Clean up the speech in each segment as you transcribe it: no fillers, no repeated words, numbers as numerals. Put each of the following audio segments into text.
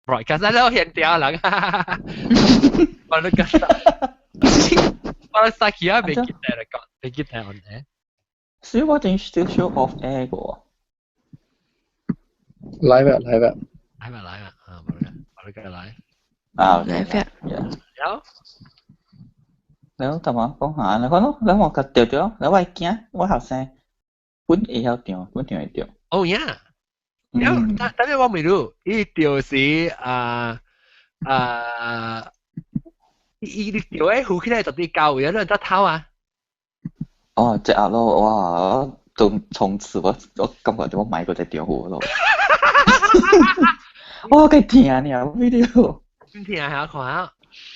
broadcast แล้วเห็นเดียวหลัง我那个我那 Sakia 未記得啦，未記得 on air。所以我等於 still show off air 個。live 啊 live 啊。嚟嘛嚟嘛，啊冇得嚟。啊，live 有。แล้วทำไม講下แล้วก็แล้ว我個調咗，แล้ว我驚我後生本會曉調，本調會調。Oh yeah。有，但係我未รู้，依條是依條誒好起來就啲教有人得偷啊。哦，隻鴨咯，哇！從此我感覺我買嗰隻調好咯。哇，幾甜啊！video。唔甜啊，看下。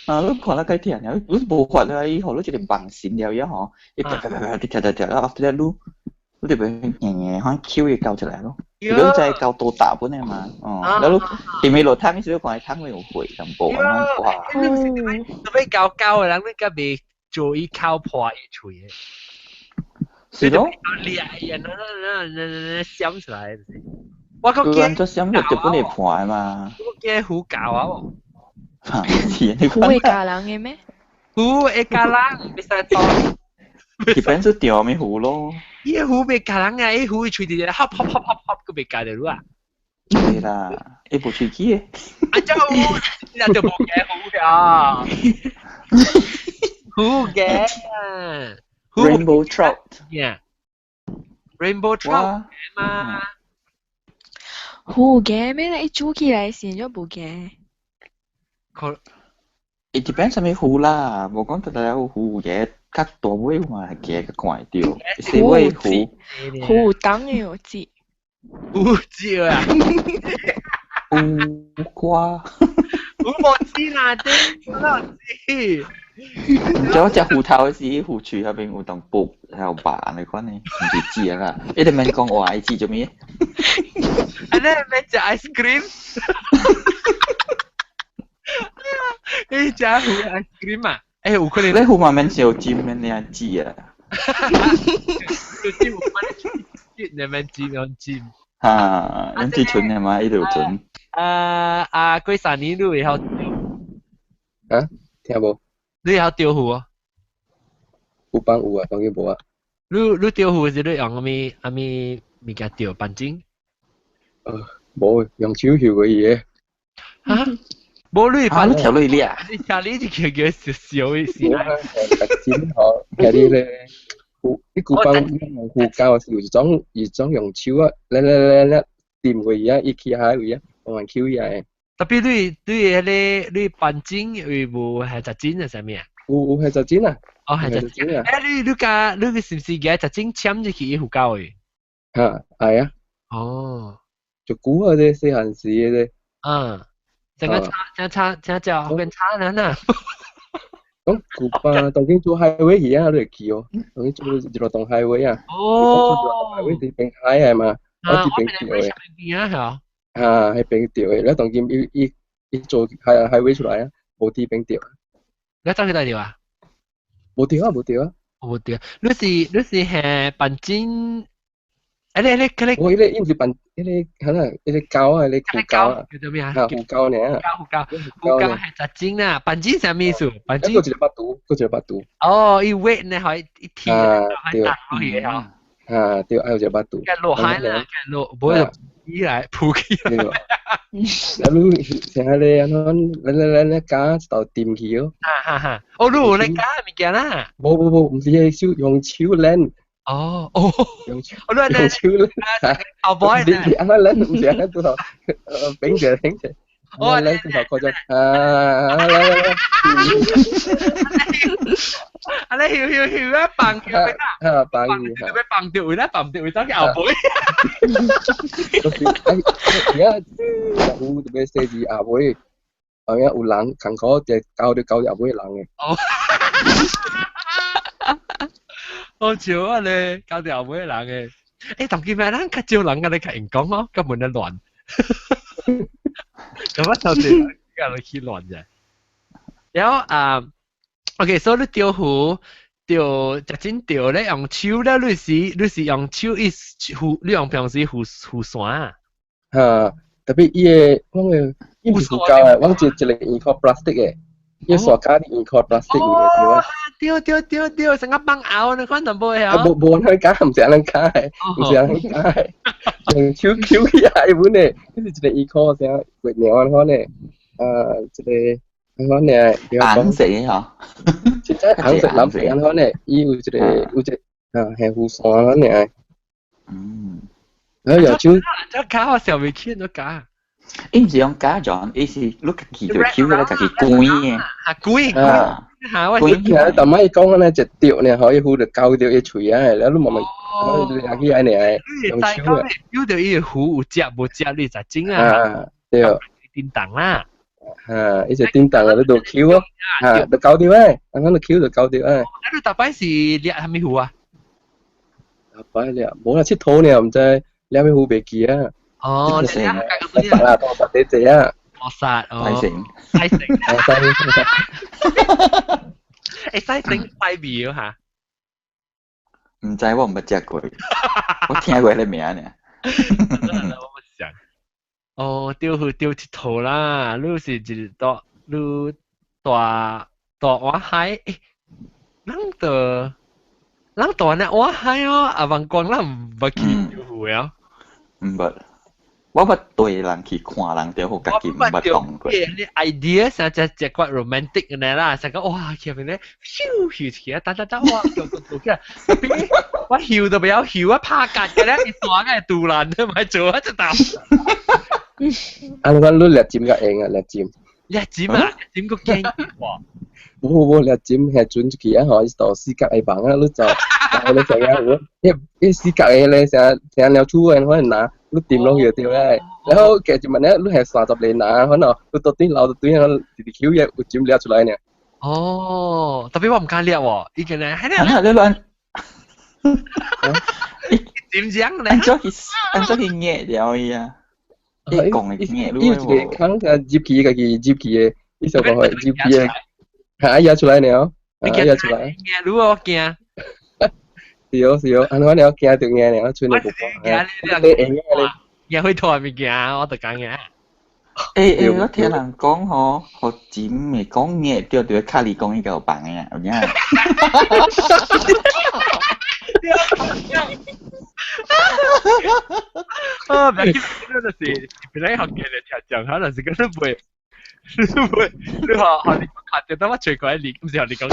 啊，你看得幾甜啊！你無法啦，以後你就係綁線了一嗬，一條，然後 after that 你哋咪可能 Q 嘢救出嚟咯。如果真係救到大本嘅嘛，แล้วทีนี้รถทั้งนี่ซื้อก่อนทั้งไม่有回咁報咁哇。你俾教嘅人，你家未做依靠破一錘嘅。是咯。裂人那閃出來。我個驚咗閃入就本嚟破嘛。我驚好搞啊！虎會教人嘅咩？虎會教人，你使當。基本是調咪虎咯。依個虎未教人啊！依虎會吹啲嘢，恰個未教到啊！係啦，一部吹機嘅。啊，就那就冇嘅虎嘅啊！虎嘅。Rainbow trout。Yeah。Rainbow trout 嘛。虎嘅咩？你煮起來先咗部嘅。It depends 係咪虎啦，冇講到有虎嘅，較大尾嘛係嘅怪掉，細尾虎。虎當嘅我知。虎知啊！烏瓜。虎冇知啦，啲我都知。咗隻虎頭時，虎柱入邊有棟布喺度扮你講你唔知啦，你哋咪講我愛知做咩？อันนั้นไม่ใช่ไอศกรีมนี่จ้าหูไอศกรีมอ่ะไอ้หูคนนี้你虎慢慢小尖咩？你係知啊？就จิ้มหูมันจิ้มเนี่ยมันจิ้มมันจิ้ม啊，咁之蠢係嘛？呢條蠢。龜山你會曉啊？聽冇？你曉釣魚啊？有幫有啊，當然冇啊。你釣魚是你用咩物件釣板筋？冇用手釣嘅嘢。嚇？冇你板條女咧啊？你睇你就叫小小嘅事。我係特尖嗬，係啲咧，啲古板用護膠是種用手啊，咧掂嘅嘢，一起下嘅嘢，我玩 Q 嘢。特別你板筋會冇係雜筋係咩啊？有係雜筋啊？哦係雜筋啊！誒你是唔是嘅雜筋簽入去一護膠嘅？嚇係啊。哦。就估下啫，細漢時嘅啫。嗯。整叫好跟差人啊！咁古巴當經做 highway 而家都係叫，當經做落當 highway 啊。哦。highway 啲並海係嘛？我啲並調嘅。邊啊係啊？係並調嘅，你當經一做 highway 出來啊，冇啲並調。你走去哪條啊？冇調啊，冇調啊。冇調。你是係板筋？我呢唔是笨，呢膠啊，呢護膠啊，叫做咩啊？護膠呢？護膠係雜筋啊，板筋係咩意思？板筋。嗰隻把刀，嗰隻把刀。哦，一 weight 呢可以一提，可以打落去啊。啊，對，還有隻把刀。跟落海啦，跟落，唔會依來鋪起來。你成日你加一道掂起咯。哈，哦，你有你加物件啦？冇，唔是用手撚。哦，用手撚，後背你啱啱撚唔是啱啱到頭，頂住，我撚到頭嗰種，嚟，啊你曉啊，棒叫咩啊？棒叫咩？棒掉會啦，棒掉會走後背。而家有特別寫字後背，而家有人勤嗰隻教後背人嘅。好笑啊你，搞條後背人嘅。誒，同見咩人較少人嘅你較唔講咯，根本就亂。咁乜就係搞到起亂啫。然後OK，所以你釣魚釣直接釣咧用手咧，你是用手你用平時魚線啊？嚇，特別伊個我嘅伊唔是胡膠誒，我只一個 include plastic 嘅，伊塑膠啲 include plastic 嘅對啊。對，成個崩咬你看能冇啊，冇人加，唔是人加嘅，唔是人加嘅，用 QQ 嘅係本嚟，跟住一個 include 先，月亮安可呢，一個安可呢，紅色嗬，即係紅色藍色安可呢，伊有一個係護傘安可呢。然後又就假我上未見到假。伊唔是用假狀，伊是你家己就 Q 咧，家己捲嘅。捲啊，捲嘅，但係講咧就掉呢，可以糊就搞掉一錘啊，然後你慢慢，你下幾樣呢？用手嘅。有條伊糊有隻無隻，你就整啊。對。叮當啦。一隻叮當啊，你度 Q 啊，就搞掉啊，啱啱你 Q 就搞掉啊。你大擺是掠係咪糊啊？大擺掠，冇啦，切土呢，唔知掠咩糊未記啊。哦，你啊，白啦，當白啲隻啊，惡殺西城，西城，西城快表嚇，唔知我唔係食過，我聽過你名呢。我想，哦，釣鐵頭啦，你是一多，你大灣海，人大呢灣海哦，阿萬講啦唔捌去釣魚啊，唔捌。我捌對人去看人釣好，家己唔捌動過。你 idea 成只個 romantic 嘅啦，成個哇，前面咧，咻起啊，打哇，做嘅，我搖都唔有搖啊，拍格嘅咧，你打嘅係杜蘭都咪做一隻搭。啊，你講你掠尖嘅應啊，掠尖。掠尖啊，掠尖個驚喎。冇掠尖係準起啊，可以到四角嘅棒啊，你就你成日一四角嘅咧，成日撩出嘅可能拿。你掂落去就掉咧，然後其實問咧，你係30年拿，可能你到底撈到對，可能條橋嘢會尖掠出來呢。哦，特別我唔敢掠喎，已經咧，係咧，你亂，點樣咧？按咗佢嘢了伊啊，你講嘅嘢，你個坑嘅接起嘅，呢首講係接起嘅，係壓出來呢，壓出來。驚，如果我驚。是哦，安怎你要驚就驚呢，吹你不怕。你會拖咪驚，我就講嘅。我聽人講嗬，學尖咪講嘢，對卡里講呢個棒嘅，有咩？啊，唔係，嗰陣時本來學嘅咧，講可能是嗰啲會。你學你講就等我最鬼你，唔是學你講。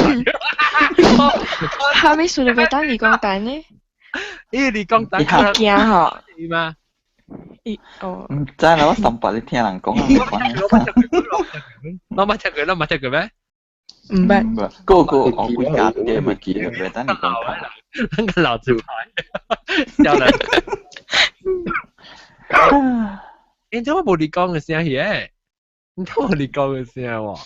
下面說你會當理工蛋呢？咦，理工蛋好驚嗬？係嘛？哦。唔知啦，我上班你聽人講啊。我冇聽過咩？唔捌。個我會夾嘅咪記得嘅，等你講下。等個老字牌，笑人。你做乜冇你講嘅聲嘢？你聽我你講嘅聲喎。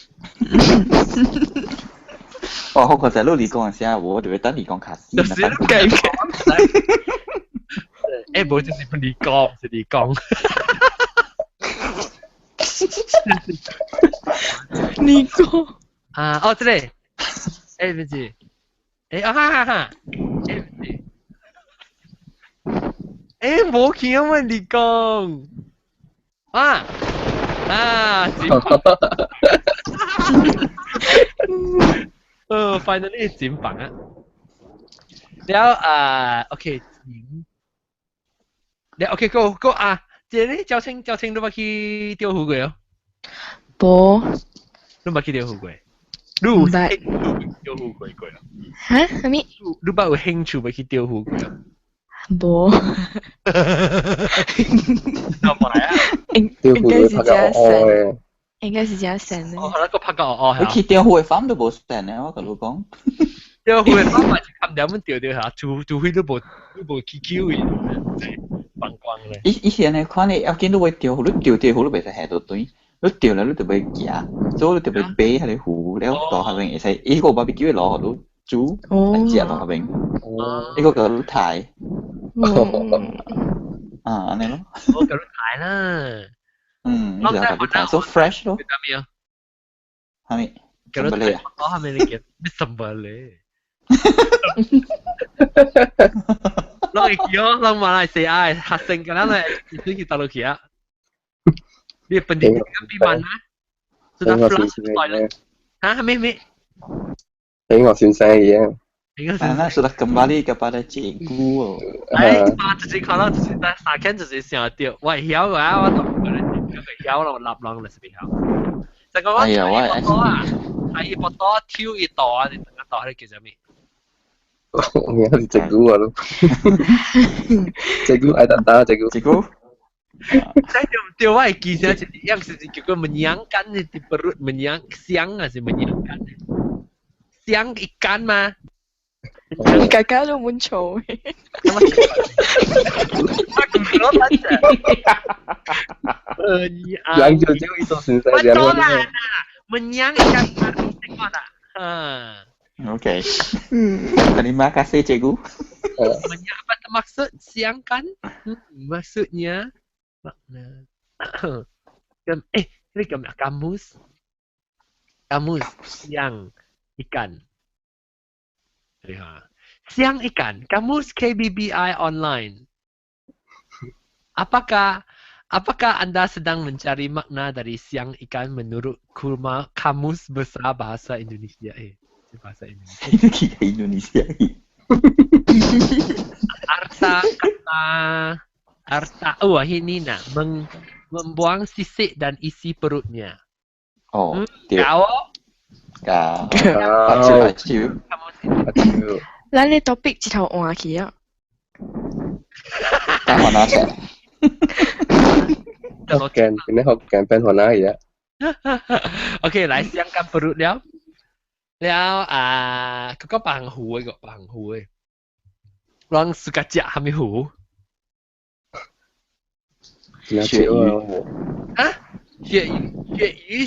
哦，好過就係你講嘅聲，我就會等你講卡先。就是你講。誒，冇就是你講，是你講。你講。啊，哦，這裡。誒，唔是。誒，啊哈。誒，唔是。誒，冇見啊嘛，你講。啊。finally 剪棒啊！แล้วโอเคแล้วโอเคgo 啊！即係你交清都冇去釣魚過哦？冇。你冇去釣魚過？你有興趣釣魚過啊？嚇？係咪？你冇有興趣冇去釣魚過啊？冇。做乜啊？應該是這樣神哦，那個拍個哦，你去釣魚嘅farm都冇神咧，我同你講。釣魚嘅farm咪冚點樣釣下，除非都冇去釣嘅，放光咧。以前咧，看你要見到會釣魚，你釣魚都袂使下到對，你釣咧你就會夾，所以你就會背下啲魚，然後落下邊會使，依個 barbecue 落下到煮，一隻落下邊，依個叫你睇。啊，安尼咯。我叫你睇啦。你就係睇 so fresh 咯。係咪？叫你睇，我係咪你叫咩什麼咧？攞嚟叫，攞馬來西亞黑星嘅啦，你先去大陸去啊？ Dia pendidikan di mana? Sudah flush toilet. Hah, Mimi? Tengok susah ya. Anak sudah kembali kepada cikgu. 哎，我直接看到就是在沙坑就是想掉，我曉啊，我同佢哋點佢曉咯，立浪嚟是邊曉？就講我睇一波啊，睇一波多挑一朵啊，你等下朵係叫做咩？我係cikgu咯。cikgu ai tak tahu cikgu. Cikgu? Saya dia wah kisah yang sedikit menyenangkan di perut siang sih menyenangkan. Siang ikan mah. Kakak lu muncul. Yang jujur itu susah dia. Betul lah. Menyang ikan tengok tak? Okay. Terima kasih cikgu. Menyang apa maksud siang kan? Maksudnya makna. Ini kamus. Kamus siang ikan. Ya. Siang ikan, kamus KBBI online. Apakah Anda sedang mencari makna dari siang ikan menurut kamus besar bahasa Indonesia? Bahasa Indonesia. Ini Indonesia. Ini nak membuang sisik dan isi perutnya. Oh, Kau. Acil. 咱呢 topic 直頭換去啊。Kan mana cak? Hokkien, ini Hokkien pen warna ya. Okay, 來香港 perut 了嗰個白虎嘅，白虎嘅，讓 suka 食係咪虎？鱈魚。啊？鱈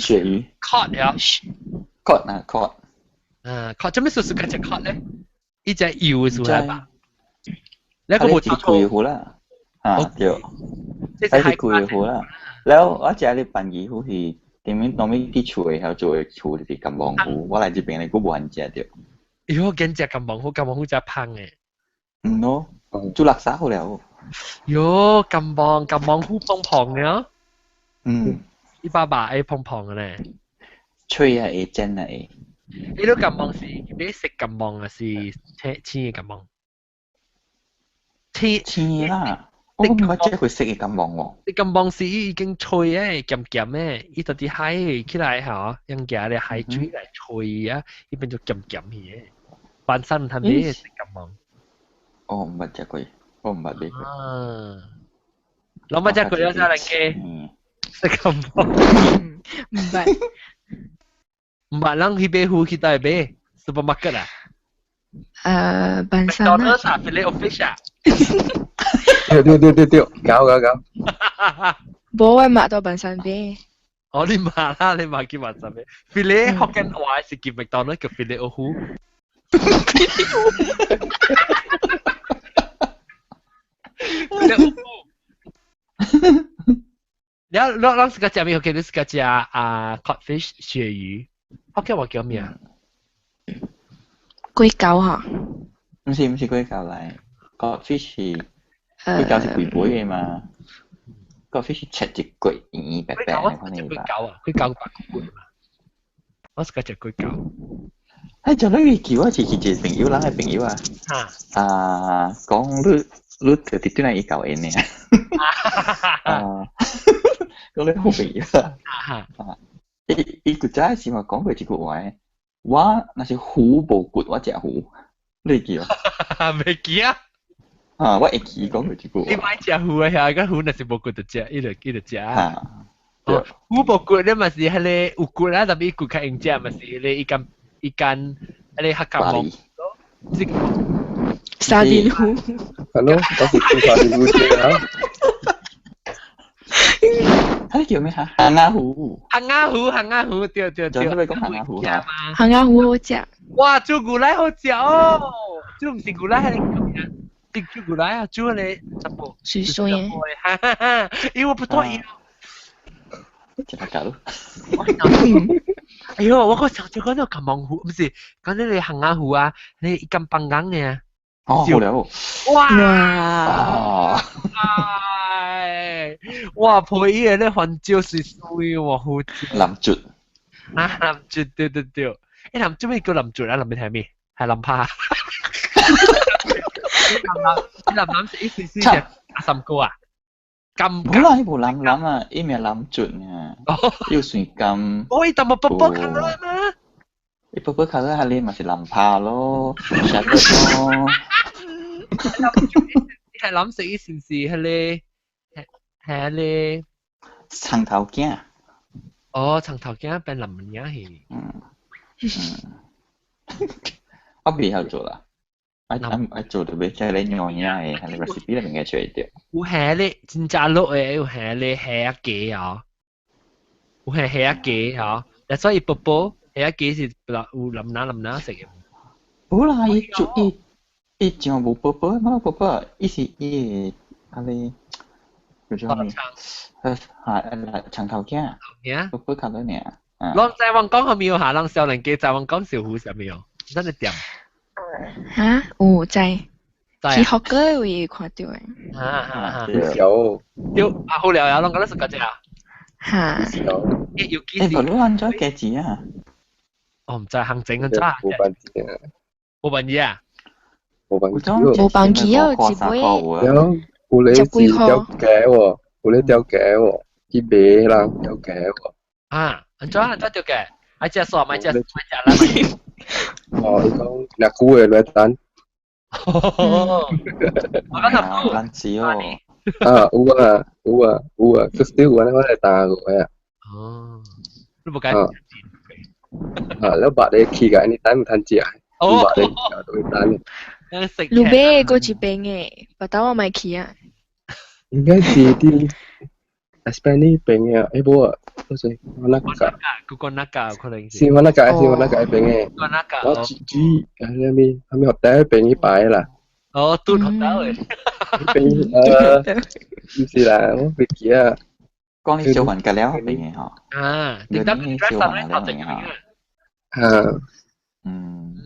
魚 cod 了。cod 啊 cod。cod 做咩說 suka 食 cod 咧？呢隻搖嘅數係吧？你一個冇接攰好啦，對，即係接攰好啦。แล้ว我只你扮魚好似點樣當咩啲廚嘅時候做嘅廚就是咁忙糊，我嚟這邊你估冇人食掉。喲，驚食咁忙好真係胖嘅。唔咯，做垃圾好了。喲，咁忙好胖嘅。一把胖嘅咧。吹啊會真啊會。你都咁忙是你食咁忙啊？是黐嘅咁忙？黐啦，我唔係即係佢食嘅咁忙喎。你咁忙是已經脆嘅，鹹鹹嘅，依度啲海起來嚇，用嘅啲海水嚟脆啊，依變咗鹹鹹嘅。半身係咪食咁忙？哦，唔係隻佢，我唔係俾佢。攞乜隻佢咗真係嘅？食咁忙？唔係。唔係啷去買糊去帶買 supermarket 啊？半山啊。McDonald's 啊 ，Filet of fish 啊？掉，搞。冇啊，買到半山邊。哦，你買啦，你買叫半山邊。Filet Hokkien 話是叫 McDonald's 叫 Filet of 糊。Filet of 糊。你試過食咩？OK，你試過食codfish 鱈魚。Hokkien 話叫咩啊？龜狗嚇。唔是龜狗嚟 ，codfish 龜狗是龜背嘅嘛 ，codfish 切隻龜圓白白嘅嗰啲吧。龜狗啊，龜狗白骨嘛。我試過食龜狗。就你叫我似隻朋友，啷個朋友啊？講你條啲端係一嚿嘢呢？講你好朋友啊！伊個仔時咪講佢一句話，我那是虎無骨，我食虎，你記啊？未記啊？我會記講佢一句話。你買食虎啊？係個虎那是無骨就食，伊就食。虎無骨咧，咪是係你有骨啦，特別骨較硬食，咪是你一間你客家網。沙甸虎。係咯，嗰時叫沙甸虎啫啊！佢叫咩嚇？行鴨虎，對。就係咪講行鴨虎啊？行鴨虎好食。哇，煮牛奶好食哦！煮唔是牛奶係你煮牛奶啊？煮你什麼？水水嘅。哈哈哈！因為我不多要。食得夠。哎呦，我個想住嗰度金網虎，唔是講你行鴨虎啊？你咁笨梗嘅。哦，好了。哇！哇，配嘢咧環照是水喎，好林絕啊！林絕對對對，誒林做咩叫林絕啊？林你睇咩？係林帕。你林食啲試試隻阿岑哥啊？咁冇啦，呢部諗諗啊，呢咪諗盡啊，要算咁。我但係波波咁啦嘛。你波波卡咧係你咪是林帕咯 ，shut 咯。係諗食啲試試係你係你。長頭鏡。哦，長頭鏡變林嘢係。我未有做啦。我做到俾即係你樣嘢係你 recipe 裏面嘅出嚟掉。有係你真正落嘅，有係你係一幾啊？有係一幾啊？但所以波波係一幾是有淋拿食嘅。冇啦，一種冇波波，冇波波，一是一係你叫做咩？係長頭鏡。咩？波波卡多呢？浪在王講係咪有下？浪少年家在王講小虎係咪有？真係點？嚇，有知。在去學過會看到誒。有有啊，好聊呀，浪講得食嗰隻啊？嚇。有，要幾時？你攞按咗幾字啊？我唔知行政嘅咋？冇辦法啊，冇辦嘢啊？冇辦法。冇辦機啊，直播嘅。有，有你是吊頸喎，有你吊頸喎，啲尾啦吊頸喎。啊，安怎吊嘅？買隻傻，買隻啦，買。哦，你講嗱股嘅兩單。我講頭爛字哦。啊，有啊，佢 still 揾開嚟打嘅啊。哦，你冇解。แล้วบัตรได้ขี่กับอันนี้ตั้งทันจีอ่ะบัตรได้ขี่กับตัวตั้ง路邊嗰隻餅嘅，不打我買起啊。應該是啲 Spanish 餅嘅，哎不過都是我那個嗰那個可能是我那個餅嘅，嗰那個我煮係咪學第一餅呢擺啦？哦，都學到嘅。餅唔是啦，我唔記啊。講你小雲嘅了係咪嚇？啊，點解你 dress up 咧頭直嘅？啊，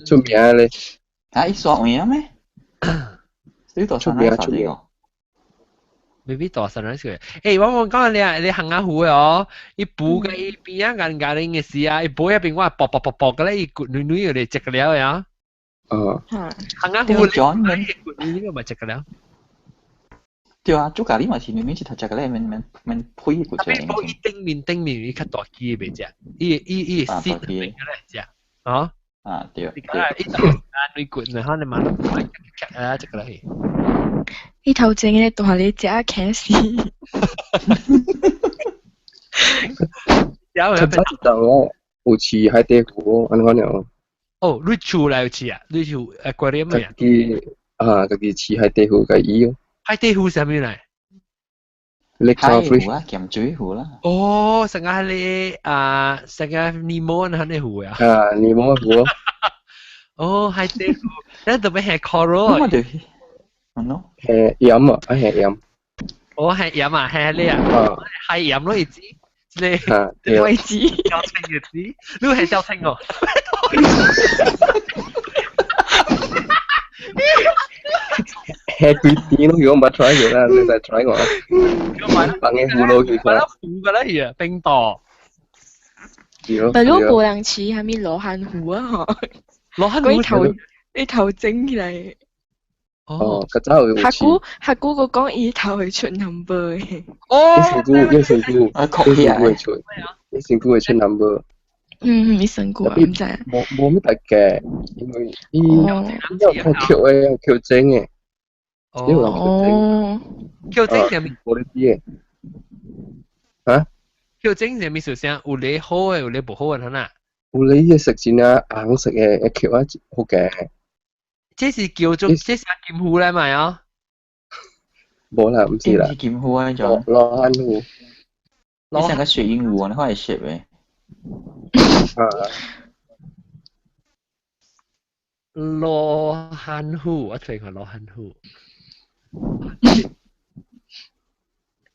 出名咧。啊，伊刷完咩？呢度出名出名。未必大神嚟嘅。誒，我講你行下湖嘅哦，伊補嘅伊邊啊硬硬嘅事啊，伊補一邊我薄嘅咧，伊骨女女嚟食嘅了呀。哦。行下湖講咩？骨女女咪食嘅了。對啊，做咖喱嘛是女女是頭食嘅咧，免配骨出嚟。補伊頂面伊較大機嘅袂食，伊鮮嘅咧食，哦。啊對。伊頭女骨然後你買啊食嘅咧。呢頭正嘅度下你隻啊騎士。有佢真係我有似海底湖，安講樣。哦，你厝嚟有似啊？你厝aquarium咩啊？自己似海底湖嘅魚。海底湖係咩嚟？海湖啊，鹹水湖啦。哦，成個係你成個尼莫嗰啲湖啊。啊，尼莫湖。哦，海底湖，你特別係 coral。咁就喏。係鹽啊，係鹽。哦，係鹽啊，係你啊。係鹽咯，意思。你位置。交清嘅知，你係交清哦。係佢點咯？如果唔係 try 嘅啦，你再 try 我。放喺湖度其實。湖嘅咧，而冰島。但如果冇人似係咪羅漢湖啊？羅漢湖你頭整起嚟。哦，佢真係好似。客姑個講伊頭係出 number 嘅。哦。一成股會出 number。一成股啊，唔知啊。冇咩特嘅，因為有橋嘅，有橋整嘅。哦。橋整係咪？冇呢啲嘅。嚇？橋整係咪首先有你好嘅，有你唔好嘅睇啦。有你嘅食先啊，硬食嘅橋啊，好嘅。這是叫做這是劍湖咧咪啊？冇啦，唔知啦。劍湖啊，種羅漢湖。你成個雪燕湖，你可以食嘅。羅漢湖，我隨佢羅漢湖。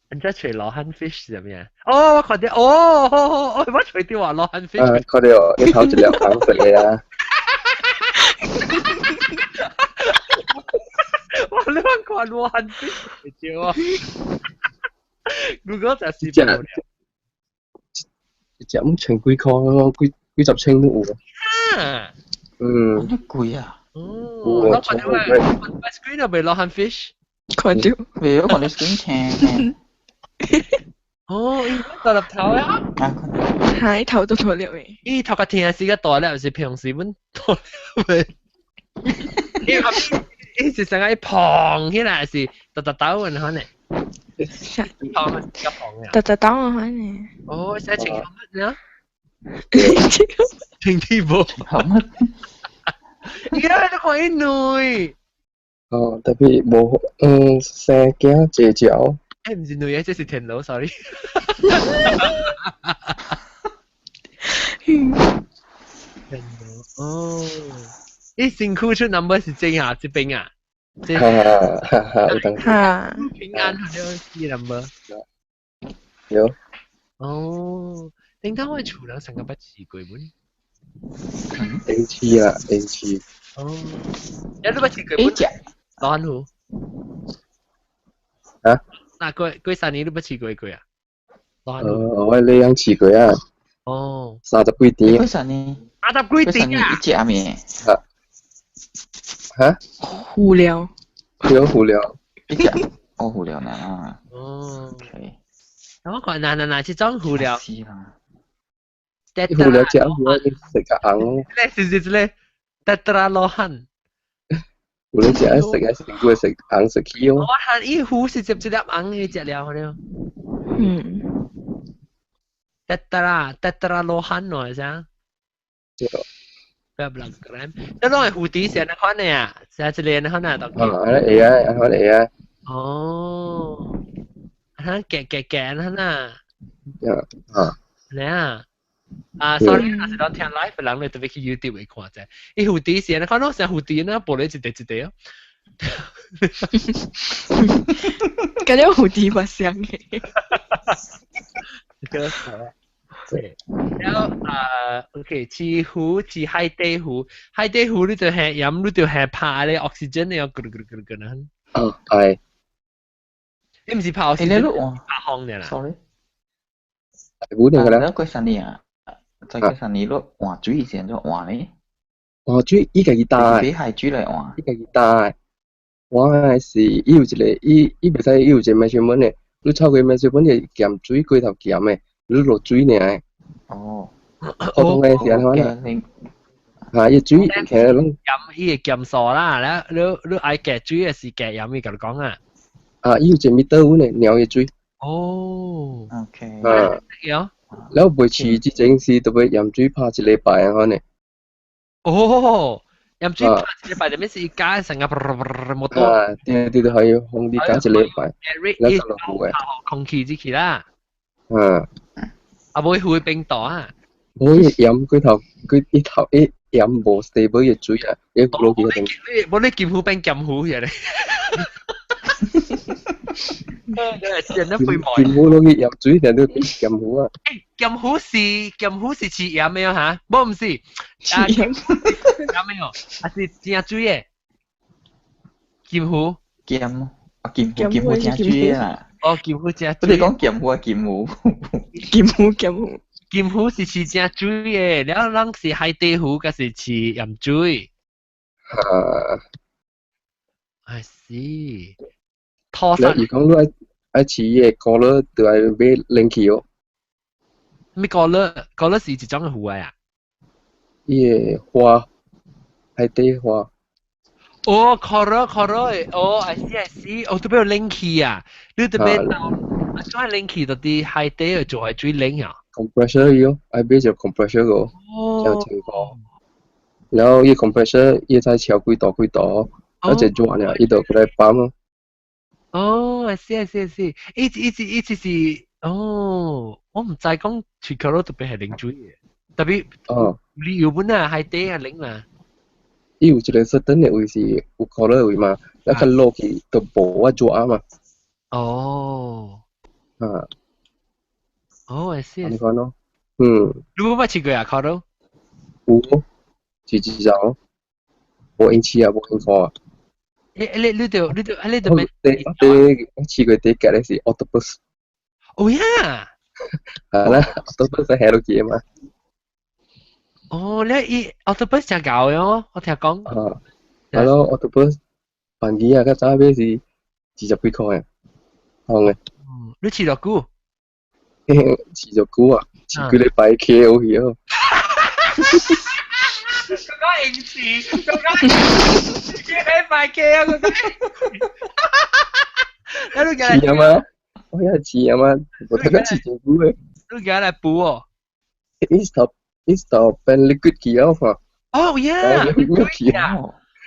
人家隨羅漢 fish 係咩啊？哦，我睇啲，我隨啲話羅漢 fish。佢哋一頭一兩硬食嘅啊。我你話講羅漢 fish 嚟啫喎。如果就是只冇了一隻咁千幾箍，幾十千都有。啊。咁貴啊！哦，攞翻啲咩 screen 入邊攞hand fish。看到，為咗我哋 screen 聽哦，依個立頭啊！海頭都脱了誒。依頭個天時個大咧，是平時本大咧。依後邊依是成個胖起來是突突抖嘅可能。胖係個胖嘅。特當我看呢。哦，寫情況乜呢？這個情啲冇。好乜？而家都可以女。哦，特別冇生驚姐腳。誒唔是女嘅，這是田佬 ，sorry。田佬哦，啲辛苦出 number 是正啊，是兵啊。有等哈，平安佢呢個 number。有。哦，點解我哋廚娘成個不似佢本？N7 啊，N7。哦，有啲不似佢本。攞好。啊？嗱，佢三年都不似佢啊。攞好。我呢樣似佢啊。哦。30幾點。嗰陣呢30幾點啊？一隻咩？嚇？無聊。無聊。一隻，我無聊呢。哦。OK。咁我講嗱，這種無聊。是啦。無聊食我食個紅。咧，特特羅漢。無聊食食過食紅食起哦。我睇依壺是接粒紅嘅隻料了。特特羅漢來啫。Berapa gram? Nó là hủ tí sẽ nó khó này à? Sẽ chỉ lên nó nào đó. Anh ấy á. Oh. Anh kẹt nó nè. Nè à. Sorry, nó sẽ đón theo live và lắng lại từ cái YouTube để coi chứ. Cái hủ tí sẽ nó khó nó sẽ hủ tí nó bỏ lên chỉ để á. Cái đó hủ tí mà sang嘅。cái đó然後OK， 似乎似海底湖，海底湖你就係飲，你就係怕咧 oxygen 你有咕嚕咕嚕咕嚕咕嚕。哦，係。你唔是怕 oxygen， 怕烘嘅啦。Sorry。湖嚟㗎啦。嗰陣呢啊，在嗰陣呢攞換水先咗換咧。換水依個幾大？俾係水嚟換。依個幾大？換係要一個，伊袂使要一個 measurement 嘅，你超過 measurement 嘅鹹水龜頭鹹嘅。你落水呢？哦，普通嘅時候呢？嚇，一水其實攏飲伊個鹹傻啦，你愛夾水嘅是夾飲嘅，咁講啊。啊，要一米多呢，鳥嘅水。哦。OK。有。แล้ว每次之前是特別飲水拍一禮拜啊，可能。哦，飲水拍一禮拜，就咩事？加成個冇多。啊，對，可以烘啲加一禮拜。แล้ว就落湖嘅。空氣之氣啦。啊，唔會冰島啊！唔會飲佢飲冇 stable 嘅水啊，一攞幾定。冇你劍湖冰劍湖嘢嚟。人都會買。劍湖攞去飲水，人都變劍湖啊！劍湖是似飲咩嚇？冇唔是。飲咩哦？啊是正水嘅。劍湖。劍湖正水啊！哦，劍湖正水。你講劍湖啊，劍湖。劍湖是似正水嘅，然後人是海底湖，嗰是似飲水。I see。拖山。如果你愛似嘅歌咧，就係買冷氣哦。咩歌咧？歌咧是一種嘅湖啊？伊個花，海底花。哦 ，color，哦 ，I see，哦，都俾有冷氣啊！你特別做下冷氣到啲海底去做係最冷啊 compressor 喲，I 買隻 compressor 個，有情況。然後伊 compressor 伊再調幾度，而且轉了，伊就過來ปั๊咯。哦，I see，一直是，哦，我唔知講全球都特別係冷水嘅，特別你日本啊海底啊冷啊。伊有一個 certain 嘅位是有 color 嘅位嘛，一看落去就無啊抓嘛。哦。哦，I see。你講咯，你有冇試過啊？考到？有，自己找，我運氣啊，我運過啊。你就咩？我試過第一個咧是 octopus。哦呀，啦，octopus 係喺度嘅嘛。哦，你伊 octopus 真搞嘅哦，我聽講。係咯，octopus 扮機啊，佢揸咩是40幾塊啊，當嘅。你試咗估？試咗估啊，試幾禮拜 KO 去咯。嗰個應詞，嗰個幾禮拜 KO 嗰個。似啊嘛，我一係似啊嘛，我睇緊試咗估嘅。都叫嚟補哦。Stop and liquid 機啊嘛。哦呀，liquid 啊。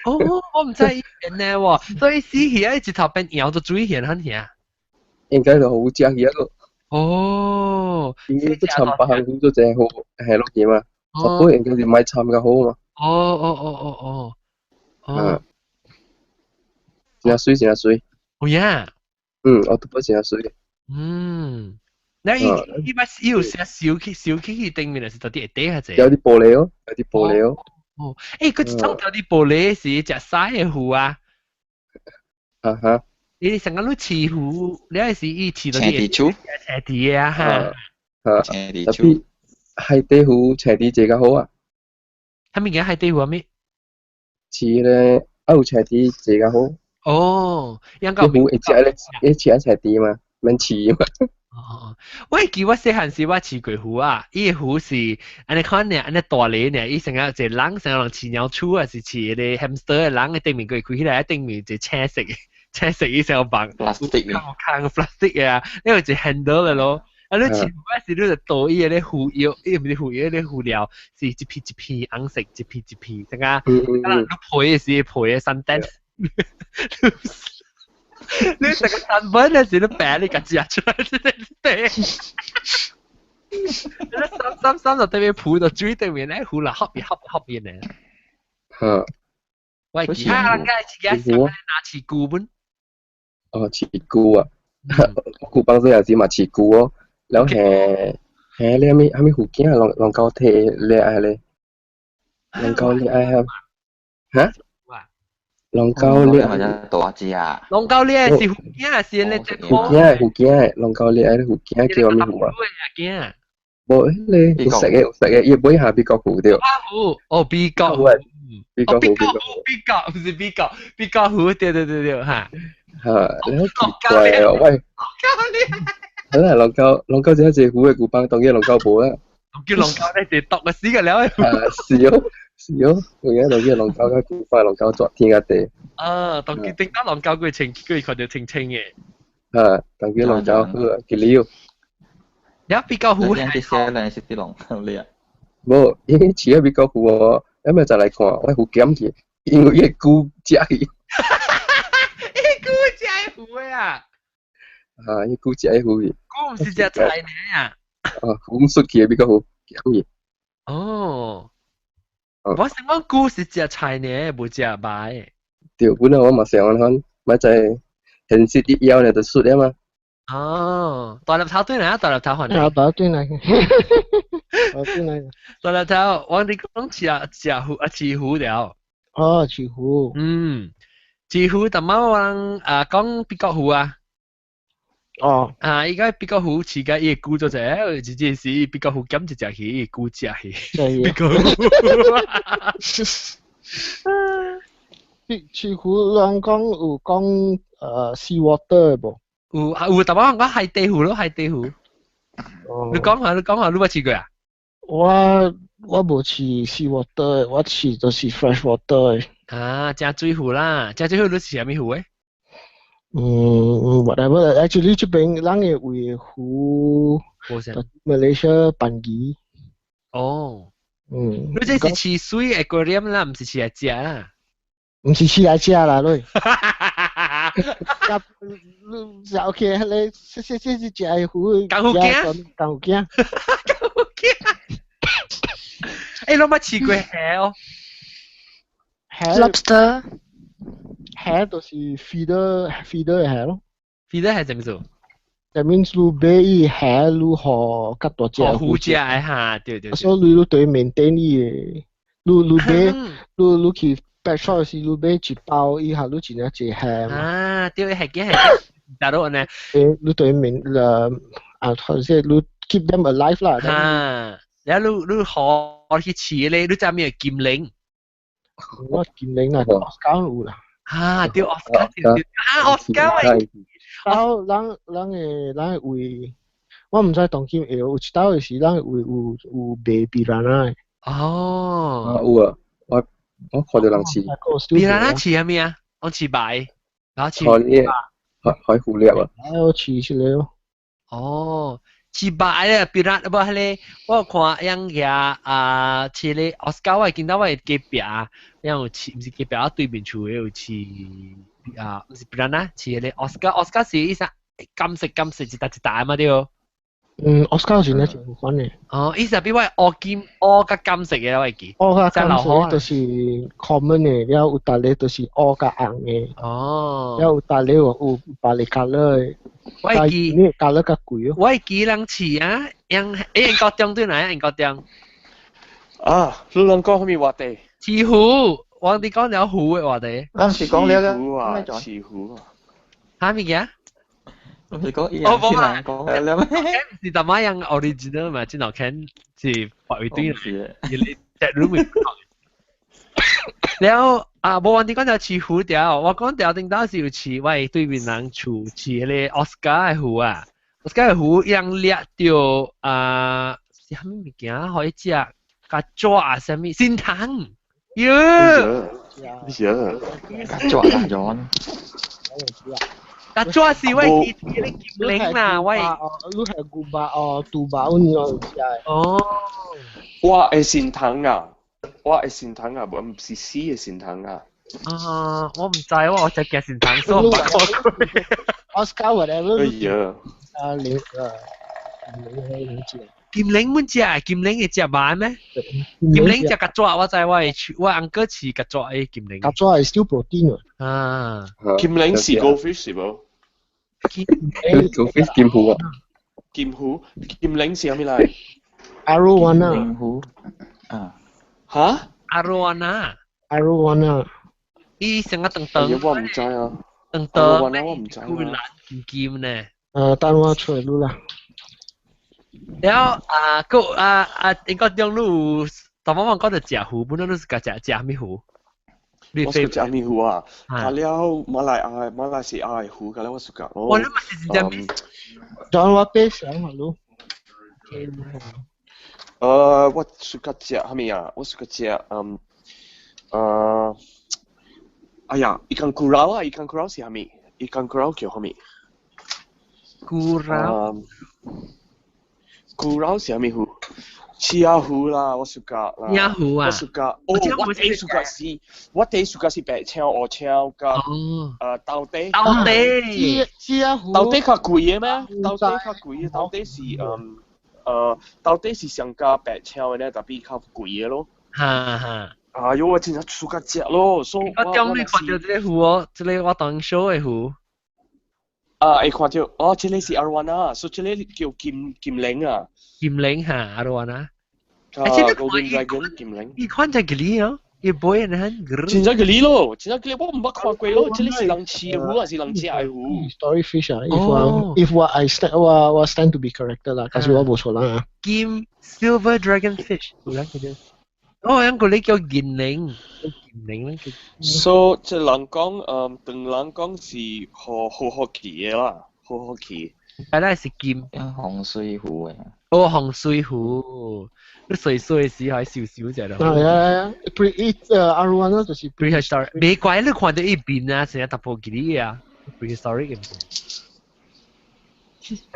哦，我唔知以前咧喎，所以死魚一直頭邊搖到水現很嘢。應該就好食嘅咯。哦，應該都參百行都淨係好係咯嘅嘛，十杯應該是買參嘅好嘛。哦，真係水，真係水。哦呀，我都不真係水。那伊把有些燒起頂面係到底會底下啫。有啲玻璃咯，有啲玻璃咯。佢裝有啲玻璃是隻曬嘅壺啊。你成日都黐壺，你係是伊黐到啲斜地啊嚇。斜地特別海底壺斜地最較好啊。係咪嘅海底壺啊？咩？黐咧歐斜地最較好。哦，啲壺一隻咧一黐一斜地嘛，免黐嘛。我記我細漢時我飼過壺啊，伊個壺是安尼看呢，安尼大粒呢，伊成日一個人成日人飼鳥鼠啊，是飼個 hamster 嘅人嘅頂面佢開起來，頂面就青色伊成日放 plastic 嘅 plastic 嘅啊，呢個就 handle 嘅咯。啊，你飼壺嗰時你就倒伊個咧壺藥，伊唔是壺藥，咧壺料是一片一片紅色，一片一片，成日你配嘅是配嘅山頂。你成個產品嗰時都病你個字出來，你三就對面鋪到最對面咧，糊啦合嘢呢。喂，其他人家自己上嚟拿起菇本。持菇啊，菇幫手又是嘛持菇哦，แล้วแ你還沒หู驚ลองเกาเทเลยอะไรเลยลองเกาเลยอะไรฮะลองเกาเลย或者大隻啊，龍溝咧是福建啊，是咧隻หู驚ลองเกาเลยอะไรหู驚叫咩หู啊冇咧好食嘅要杯下邊個หู掉比較หู比較唔是比較หู對嚇你好奇怪啊喂係啦ลองเกา只隻หู嘅古邦當嘅ลองเกา冇啊叫龍溝咧就毒嘅死嘅了少，我而家當嘅ลองเกา嘅古邦ลองเกา昨天嘅地當佢頂到龍溝佢看到清清嘅當嘅ลองเกา佢幾溜有比較หู係啲些靚食啲龍溝呢啊，冇已經似咗比較หู喎，咁咪就嚟看我好鹹嘅，因為嘅菇食嘅。菇食糊嘅啊！伊菇食糊嘅。菇唔是隻菜嚟啊！紅色嘅比較好，鹹嘅。哦。我想講菇是隻菜嚟，冇隻白。對，本來我嘛想看，咪就係現實啲腰呢就熟啊嘛。大粒頭對嚟，大粒頭換嚟。大對嚟。大粒頭，我哋講飼糊了。飼糊。飼糊，但貓人講比較糊啊。而家比較糊，似嘅伊菇咗隻，直接是比較糊減一隻魚，菇隻魚。比較糊。飼糊人講有講sea water 噃。有，但我講海底糊咯，海底糊。你講下，你冇試過啊？我冇飼 sea water，我飼就是 fresh water。正水糊啦，正水糊你飼咩糊誒？whatever。actually 這邊人嘅為湖，Malaysia 板魚。你這是飼水 aquarium 啦，唔是飼嚟食啦。唔是飼嚟食啦，你。OK， 你食隻湖，更好驚。你冇試過蝦哦？Lobster。蝦就是 feeder 嘅蝦咯。feeder 係點做？That means 你俾蝦你學較大隻。學好食嚇，對。所以你對 maintain 嘅，你去pet shop 時你買一包以後你真係隻蝦。對，係嘅，打到呢。你對或者是你 keep them alive 啦。哈，然後你可去試咧，你知咩劍靈？我劍靈啊，奧斯卡有啦。哈，對奧斯卡對奧斯卡喂。人會，我唔知當劍會有一道嘅是人會有賣比蘭啊。哦。有啊，我看到人試。比蘭啊，試係咩啊？我試白，然後試。海虎獵啊。我試出嚟咯。哦。試白咧，比蘭不係咧，我看樣嘢試咧，奧斯卡我見到我嘅隔壁，樣試唔是隔壁我對面厝嘅有試唔是比蘭啊，試咧奧斯卡是依啥金色一大啊嘛對。奧斯卡是呢種款嘅。哦，依隻比我烏甲金色嘅我記。烏甲金色就是 common 嘅，然後有搭咧就是烏甲紅嘅。哦。然後有搭咧有白嚟 color 嘅。我記。呢 color 較貴咯。我記人試啊，英國中對哪英國中？你兩講係咪話題？似湖，我哋講有湖嘅話題。當時講了嘅。似湖啊。嚇咩嘅？我哋講一樣先啦，講係啦咩？是點樣 original 嘛？之後看是白尾堆嚟，而你 chat room 咪。然後冇話啲講就似湖條，我講條頂到是有似喂對面人厝似咧奧斯卡嘅湖啊，奧斯卡嘅湖樣掠到是蝦米物件可以食？甲爪啊，啥物仙藤？喲！抓啦咗。甲爪是喂啲劍靈啦，喂。你係古巴杜巴嗰啲食。哦。我係仙藤啊！我係仙藤啊，唔是死嘅仙藤啊。我唔知喎，我只嘅仙藤，所以我唔講。奧斯卡 whatever。哎呀！劍靈乜只啊？劍靈嘅只版咩？劍靈只甲爪，我知我阿哥似甲爪嘅劍靈。甲爪係 still protein 啊。劍靈是 goldfish 是冇？goldfish 劍虎啊。劍靈是係咪嚟？Arowana。劍虎。嚇 ？Arowana。伊成個等等。我唔知啊。等等。Arowana 我唔知啊。佢藍劍呢？等我出嚟啦。然後應該用路，當我講就食湖，本來都是食咩湖？我食食咩湖啊？係了馬來西亞湖嘅咧，我食㗎。我諗係食咩？當我俾想下咯。我食嘅食係咪啊？我食嘅食哎呀，ikan curau 啊 ，ikan curau 是係咪 ？ikan curau 叫係咪 ？curau 是係咪湖？黐下湖啦，我食㗎啦。黐下湖啊！我食㗎。我第食嘅是白超、鵝超㗎。豆地。黐下湖。豆地較貴嘅咩？豆地較貴嘅，豆地是上加白超嘅咧，特別較貴嘅咯。哈。哎呦，我真係暑假食咯，所以我將你看到這個湖哦，這個我當 show 嘅湖。會看到，這裡是 Arowana，所以這裡叫劍靈啊。劍靈嚇 Arowana。Golden Dragon 劍靈。你看只嗰啲哦，一杯人很。真係嗰啲咯，真係嗰啲我唔捌看過咯，這裡是人飼嘅湖還是人食嘅湖 ？Storyfish 啊，if 我 stand to be corrected 啦，但是我冇錯啦啊。劍 Silver Dragon Fish，有兩個啫。嗰啲叫劍靈咧。So 即係人講，對人講是好奇嘅啦，好奇。係啦，係劍。紅水湖嘅。紅水湖，啲水嘅時候少少隻咯。係啊，Arowana 就是 prehistoric。未怪你看到一邊啊，成日突破嗰啲嘢啊 ，prehistoric 嘅。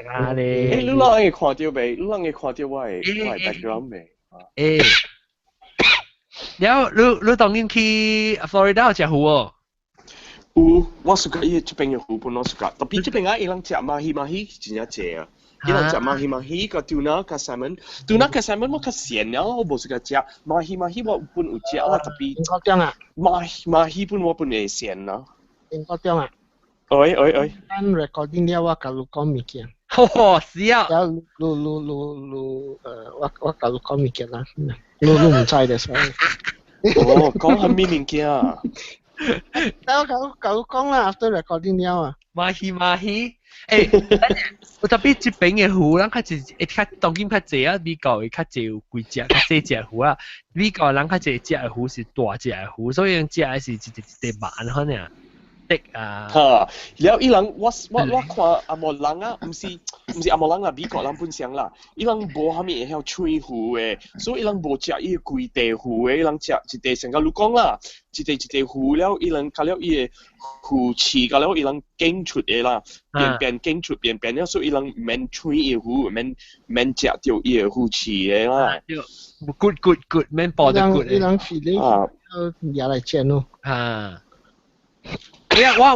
啊你！你啷會看到未？你啷會看到我係 background 未？你當年去 Florida 有隻湖哦？有，我食過依這邊嘅湖本我食過，特別這邊伊人食馬希真係正啊！伊人食馬希個 tuna 個 salmon 我較鹹啊，我冇食過食馬希我本有食啊，特別。英國點啊？馬希本我本會鹹啊。英國點啊？喂。咱 recording 了我甲你講物件。是啊。我甲你講物件啦，你唔知嘅所以。講係咩物件啊？我甲你講啦 ，after recording 了啊。馬希，我特別這邊嘅魚，咱較當今較濟啊，美國嘅較濟有幾隻，較細隻魚啊。美國人較濟隻嘅魚是大隻嘅魚，所以人隻係是一慢可能啊，的啊。哈，然後伊人我看阿莫人啊，唔是阿莫人啦，美國人本身啦，伊人無蝦米會曉吹魚嘅，所以伊人無食伊個規地魚嘅，伊人食一地成個你講啦，一地魚了，伊人加了伊個魚翅，加了伊人經出嘅啦，變經出變了，所以伊人免吹伊個魚，免食掉伊個魚翅嘅啦。good，免爆得 good 伊人 feeling 也來煎咯。啊。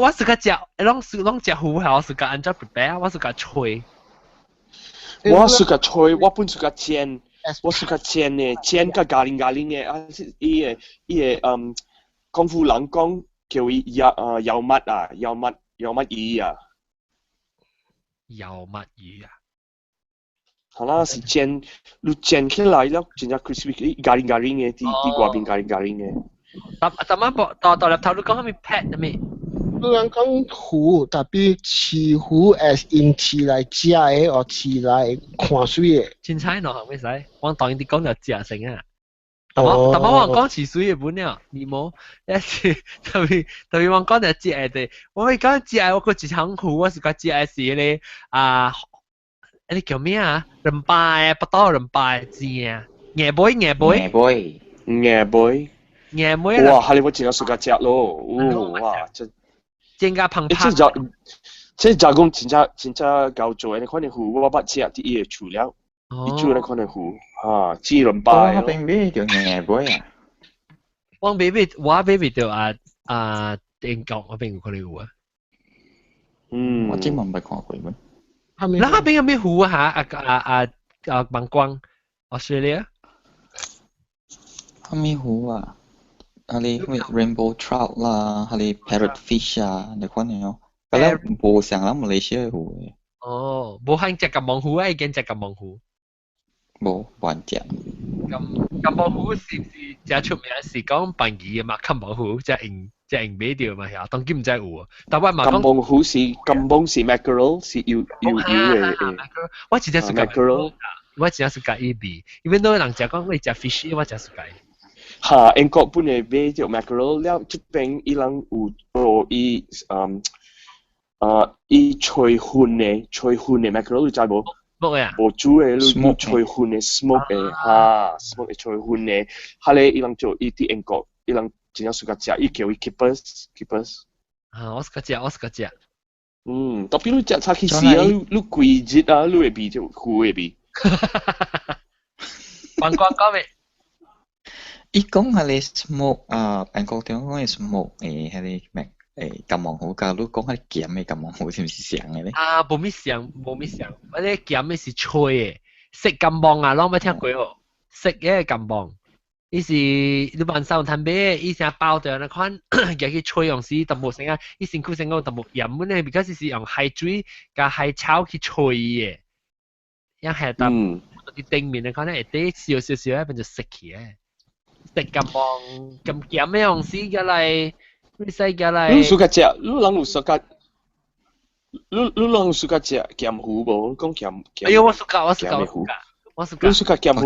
我是個食，攏食魚係我是個按照 prepare， 我是個吹。我是個吹，我本是個煎，我是個煎嘅，煎個咖喱嘅，啊，伊個功夫人講叫伊油麥啊，油麥魚啊。油麥魚啊？係啦，是煎，你煎起來了，真係 crispy，咖喱嘅，啲外邊咖喱嘅。但乜到入頭你講係咪 pet 係咪？有人講魚，特別飼魚 as in 飼來食嘅，或飼來看水嘅。凊彩喏，係咪使？我當然啲講就食成啊。但我講飼水嘅本了，你冇一次特別我講就食嘅，我咪講食我個一場魚，我是個食嘅是咧啊，你叫咩啊？人拜不到人拜煎啊，椰杯。哇！係你我真係食個食咯，哇！煎加胖。即係講真夠做，你可能魚我不食啲嘢除了，你做你可能魚嚇，只輪拜。我邊邊條椰杯啊？我baby 條英國我邊個嚟魚啊？我真冇看過咩？嗱，邊有咩魚啊？孟光 Australia？ 係咩魚啊？係你 rainbow trout 啦，係你 parrotfish 啊，你看你哦。嗰啲冇上啦，馬來西亞魚嘅。哦，冇係隻金網魚啊，已經隻金網魚。冇玩隻。金網魚是最出名是講檳魚嘅嘛，金網魚隻英美條嘛，係當今唔知魚。但係嘛講。金網是 mackerel 是要嘅。我真係食 mackerel， 我真係食咖喱味，因為都人食講我食 fish， 我真係食咖喱。嚇，英國本嚟買條 mackerel 了，即邊伊人有做伊伊吹燻嘅 mackerel 你知冇？無煮嘅，你吹燻嘅 smoke 嘅嚇 ，smoke 嘅吹燻嘅，後嚟伊人做伊啲英國，伊人真係suka食，伊叫伊 keepers。啊，我是個食。特別你食差起時啊，你貴節啊，你會比條魚會比。講咩？伊講係你 smoke 英國點講係 smoke 係你咩？金網魚㗎，你講係鹹嘅金網魚是唔是上嘅咧？啊，冇咩上，我啲鹹嘅是脆嘅，食金網啊，啷冇聽過哦？食嘅金網，伊是你晚上睇咩？伊成包掉那款，叫佢脆用時，但冇成啊，伊辛苦成個但冇鹽本咧，而家是用海水加海炒去脆嘅，一係但啲頂面你看咧，啲少一邊就食起嘅，食金網咁鹹嘅用時嘅嚟。你suka食，你人suka食鹹魚無？講鹹。哎呦，我 suka。你 suka 鹹魚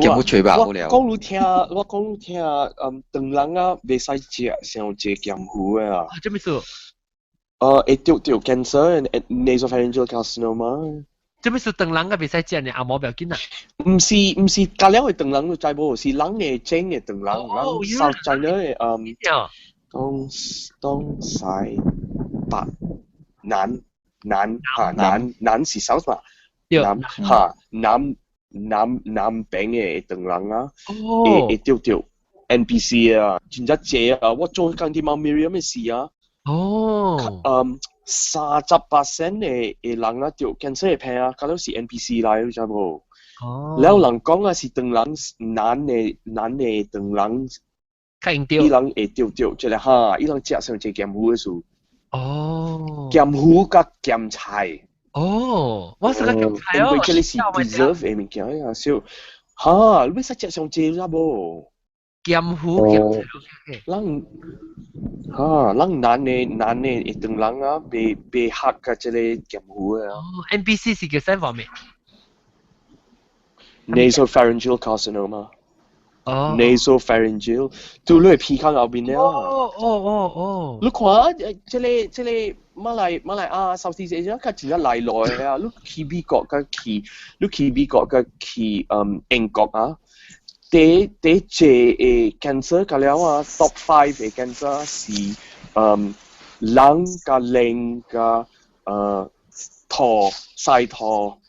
啊？我講你聽，當人啊，袂使食上濟鹹魚嘅啊。做咩事？會得 cancer and nasopharyngeal carcinoma。做咩事？當人啊，袂使食呢？阿毛不要緊啊。唔是，加了嘅當人你知無？是人嘅整嘅當人，South China 嘅東西北南是 South 嘛？南邊嘅當人啊，會丟 NPC 啊，真係謝啊！我做緊啲貓 Miriam 嘅事啊。30% 嘅人啊丟 cancer 嘅病啊，加到是 NPC 嚟，你知冇？แล้ว人講啊是當人難嘅當人。伊人會丟，即係嚇，伊人食上隻鹹魚嘅數。鹹魚加鹹菜。我食個鹹菜哦。因為佢哋是 preserve 嘅物件啊，少嚇，你使食上隻啦噃。劍湖劍湖 人人難呢，一定人啊，被黑嘅這個劍湖啊。哦 NPC 是叫咩方面？ Nasopharyngeal carcinoma。哦 Nasopharyngeal，都你係皮康後邊咧。哦。你看，這馬來亞、Southeast Asia，佢真係來啊！你去美國嘅英國啊，第隻cancer 嘅了啊 ，top 5嘅 cancer 是lung 嘅靈嘅肚細肚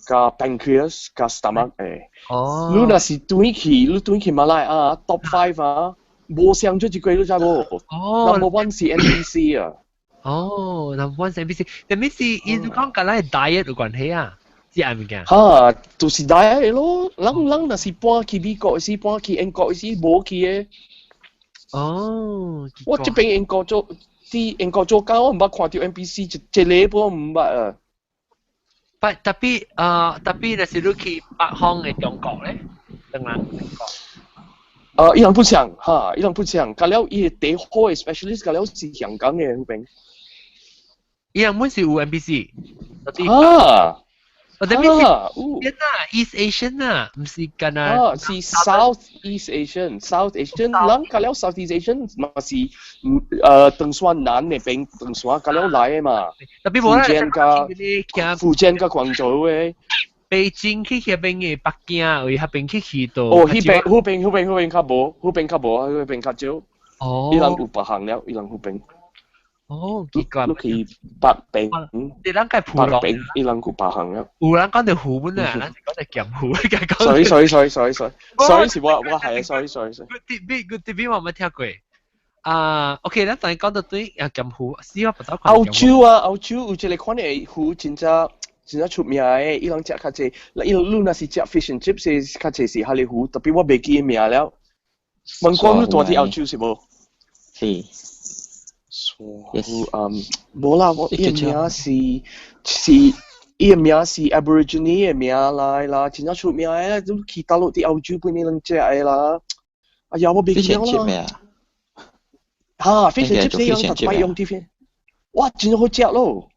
嘅 pancreas 嘅 stomach 誒。哦。你若是轉去馬來亞 top 5啊，冇上出一個你知冇？哦。Number 1是 NPC 啊。哦，number 1是 NPC，但係是伊就講跟咱 diet 有關係啊，是係咪嘅？哈，就是 diet 咯，人若是搬去美國是搬去英國是冇去嘅。哦。我這邊英國做工，我唔捌看到 NPC 一禮拜唔捌啊。tapi 若是你去北方嘅中國咧，當然英國。伊人不像哈，伊人不像，甲了伊第好嘅 specialist 甲了是香港嘅嗰邊。伊人本是有 NPC，啊，但係是East Asian 啊，唔是干啊。是 Southeast Asian，人甲了 Southeast Asian 嘛是長山南嗰邊長山甲了來嘅嘛。福建甲廣州嘅。北京去嗰邊嘅北京，為嗰邊去到。哦，嗰邊較少。哦。伊人有北行了，伊人嗰邊。哦，奇怪。你去北平，你人介普落。北平，伊人有北行了。有人講條湖本啊，咱是講條劍湖。sorry，是我係啊 ，sorry。Good TV 我冇聽過。OK，咱等講到對劍湖，試我不到澳洲有一個款嘅湖，真係出名嘅，伊人食較濟。伊你若是食 fish and chips，是較濟是哈利湖，特別我袂記名了。問講你住喺澳洲是無？是。冇啦，我伊個名是伊個名是 Aborigine 嘅名來啦，真係出名嘅，都去大陸啲澳洲本地人食嘅啦。哎呀，我袂記啦。嚇 ，fish and chips 呢樣特別用啲嘅，哇，真係好食咯。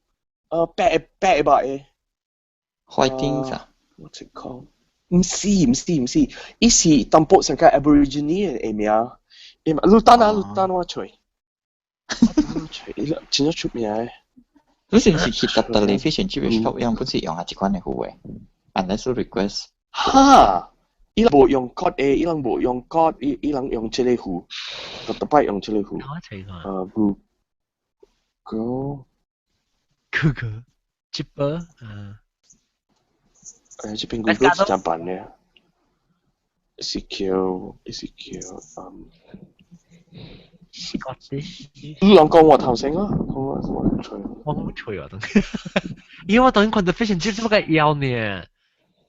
白嘅。Whitings 啊？ What's it called？唔是，伊是淡薄成個 Aborigine 嘅名。你等我吹。真係出名嘅。你是唔是去特地 fish and chips shop 樣本是用下一款嘅湖嘅 ？Unless you request。哈，伊人冇用 cod 嘅，伊人冇用 cod， 伊人用這個湖，特別用這個湖。Google cheaper 這邊 Google 是怎辦呢？ECQ Scottish。你兩講我頭先啊，我吹。我冇吹啊，因為我當然看到 fish and chips 乜嘅腰呢，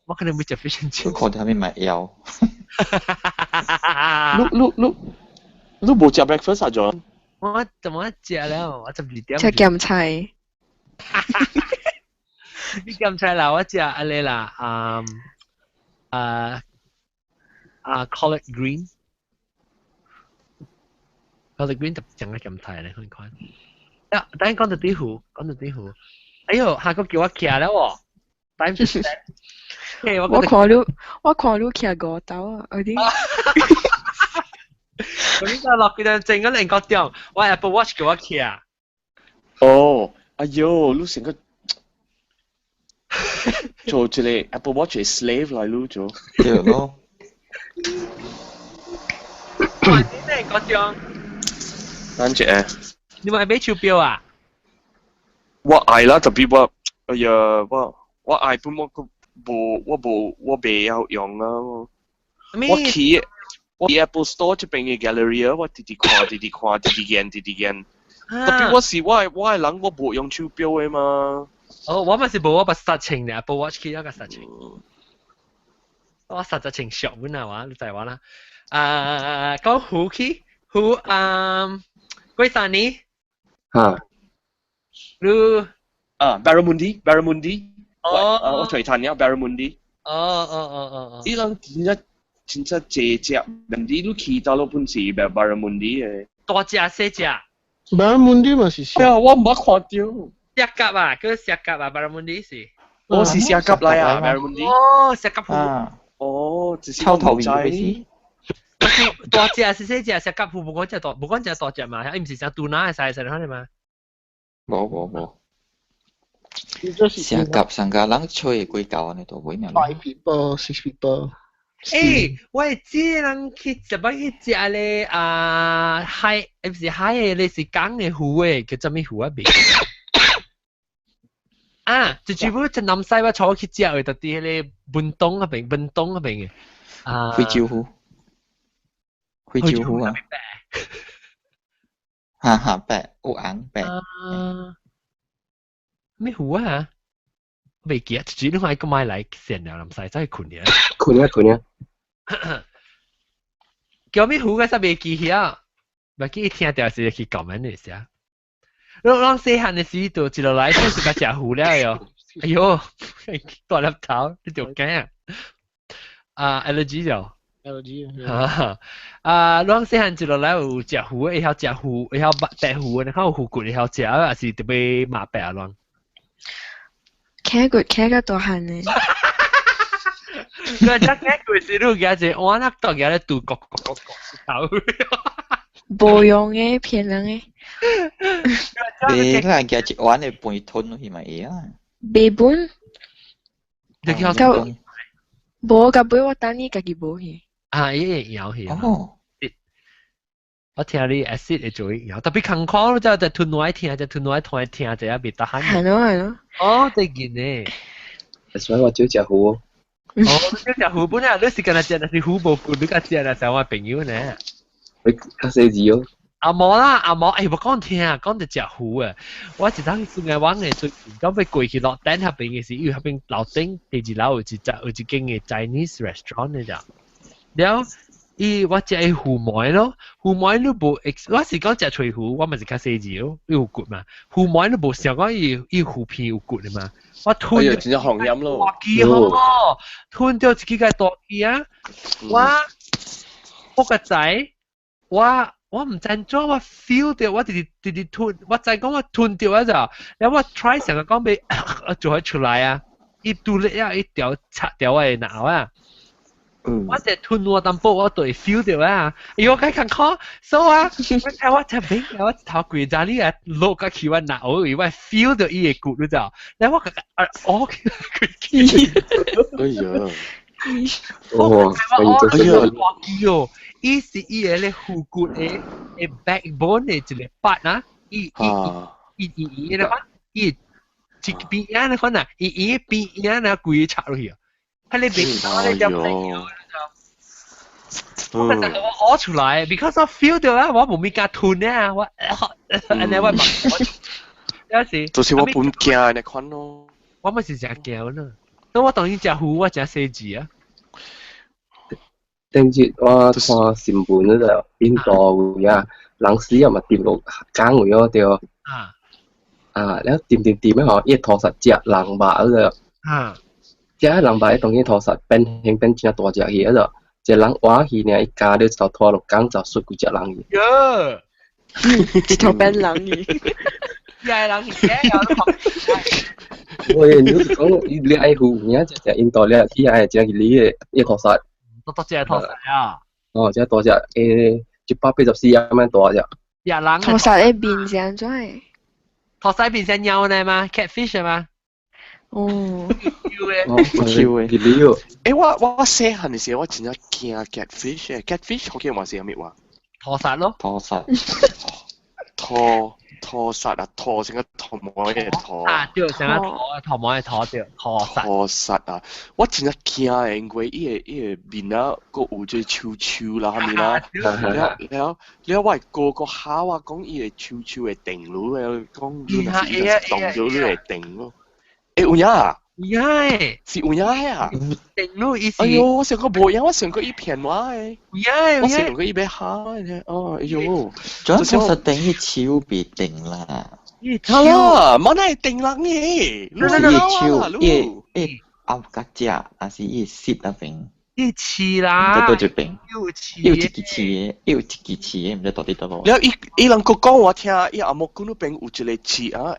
我可能會食 fish and chips。我睇下邊買腰。你冇食 breakfast 啊 ，John？ 我怎麼食了？我12點。食鹹菜。你鹹菜啦，我食阿你啦，collard green。collard green 特別正嘅鹹菜咧，看。等陣講到啲湖。哎呦，下個叫我徛了喎。time to set。我看你徛5斗啊，嗰啲。我呢個落佢哋正嗰兩個點，我 Apple Watch 叫我徛。哦，哎呦，你成個做這個 Apple Watch 嘅 slave 嚟咯，做。對咯。我呢兩個點。等陣誒。你買咩手錶啊？我愛啦，特別哎呀，我愛本我未有用啊。我去 Apple Store 這邊嘅 gallery 我直看，見。特別我係人，我冇用手錶嘅嘛。哦，我咪是冇，我把實情嘅 Apple Watch 去咗個實情。我實情上本啊話，你就係話啦。講湖去貴山呢？你Barramundi。我隨談呀 Barramundi。哦。伊人真係真正姐姐，你都去到了本事咩？Barramundi 嘅。大隻細隻， Barramundi 嘛是係啊，我唔捌看到。石甲啊，嗰個石甲啊，Barramundi 是。我是寫甲嚟啊，Barramundi。哦，石甲湖。哦，只是臭頭魚仔。嗰時，大隻係細隻，石甲湖冇講隻大，冇講隻大隻嘛，唔是成杜娜係細你嘛？冇。你這是成夾上架人吹幾嚿你都會咩？5 people, 6 people。誒，我係知人去就幫佢食咧海，唔是海嘅，你是港嘅湖嘅，叫做咩湖啊？邊？啊，就全部就南西話坐去食嘅，特啲咧本東嗰邊嘅。啊，非洲湖啊！哈白，烏硬白。咩湖啊？未記得，主要係個買嚟成日南西真係困嘅。困啊！叫咩湖嘅實未記起啊？唔記聽到是去講咩嚟先？讓細漢嘅時就一路來先是個食湖了喲。哎呦，大粒頭，你條頸啊！allergy 就。LG。讓細漢一路來有食湖，會曉食湖，會曉白湖，然後有湖骨會曉食，還是特別麻白啊？啷？企個大漢呢？佢只企個時都嘅只，我那當嘅咧杜角頭。無用嘅，騙人嘅。你嗱嘅一碗你半吞咯，係咪啊？背本。就叫佢。無個背我等你家己無去。啊，伊有去。哦。我聽你 acid 會做有，特別坎坷就就吞落聽，就吞落同聽就一別得閒。係咯。哦，對件呢。所以我少食湖。哦，你少食湖本來你是跟他食，但是湖無湖你個食啦，成我朋友呢。你較細字咯。阿毛啦，阿毛，誒，我講聽啊，講到食湖啊，我一當去蘇艾灣嘅，最咁要過去落頂嗰邊嘅時，因為嗰邊樓頂第二樓有一間嘅 Chinese restaurant 嘅咋，然後我食湖梅咯，湖梅都無，我是講食脆湖，我咪是較細字咯，有骨嘛，湖梅都無想講伊湖片有骨嘅嘛，我吞咗真係紅飲咯，大機嗬，吞咗自己嘅大機啊，我個仔，我唔知做，我 feel 到我直吞，我就講我吞掉咗咋，然後我 try 成個講俾做出來啊，一嘟咧一條拆掉嘅腦啊，我就吞我淡薄，我都會 feel 到啊，我梗係講，so 啊，我睇我睇邊個我頭攰咗呢啊，落個氣温腦，我 feel 到伊嘅骨咗咋，然後我哎呀！哦，哦，伊是伊個咧護骨嘅 backbone 嘅一個part啊，伊咧講，伊一邊啊，你講啊，伊邊啊，那鬼插落去啊，喺你邊啊，你就唔係我出來 ，because 我 feel 到啊，我冇咩加吞啊，我我有時就是我本驚嘅款咯，我咪是食膠呢，咁我當然食糊，我食細字啊。頂日我看新聞嗰度，印度有啊，人死又咪跌落江嗰個掉。แล้ว掂ไม่หอเอียทอสัตเจียหลังบ่าเลยเจ้าหลังบ่าตรงนี้ทอสัตเป็นเฮงเป็นจีนตัวเจียเหี้ยเลยเจ้าหลังว่าหีเนี่ยอีกาเดี๋ยวจะทอลงกลางจะสุดกูเจ้าหลังหีเยอะ頭เป็นหลังหีใหญ่หลังหีแก่有โอ้ยนี่講你ไอ้หูเนี่ยจะอินโดเนี่ยที่ไอ้เจ้าหีเนี่ยอีทอสัต多謝托實啊！哦，即係多謝184蚊多謝。日冷托實你變成咗係？托實變成鳥呢嘛 ？catfish 係嘛？哦。Q 嘅料。誒，我細漢嘅時候，我真係驚 catfish 好驚話是咩話？托實咯。托實。托實啊，托成個托毛嘅托。啊，對，成個托毛嘅托對，托實。托實啊，我真係驚嘅，因為伊個面啊，個有隻臭臭啦，係咪啦？แล้ว我個考啊，講伊個臭臭嘅定咯，講伊係伊係動咗呢個定咯。誒，有影啊？有影，是有影啊？定咯，意思。哎呦，我想過冇影，我想過伊片話誒。有影，我想過伊要考嘅，哦，哎呦。仲有實定嘅超別定啦。係啦，冇係定人嘅。伊超伊拗格只，還是伊蝕一邊？啲刺啦，得到一邊，要刺有一支刺嘅，有一支刺嘅，唔知到底到落。了伊人個講我聽，伊阿莫嗰度邊有一個刺啊，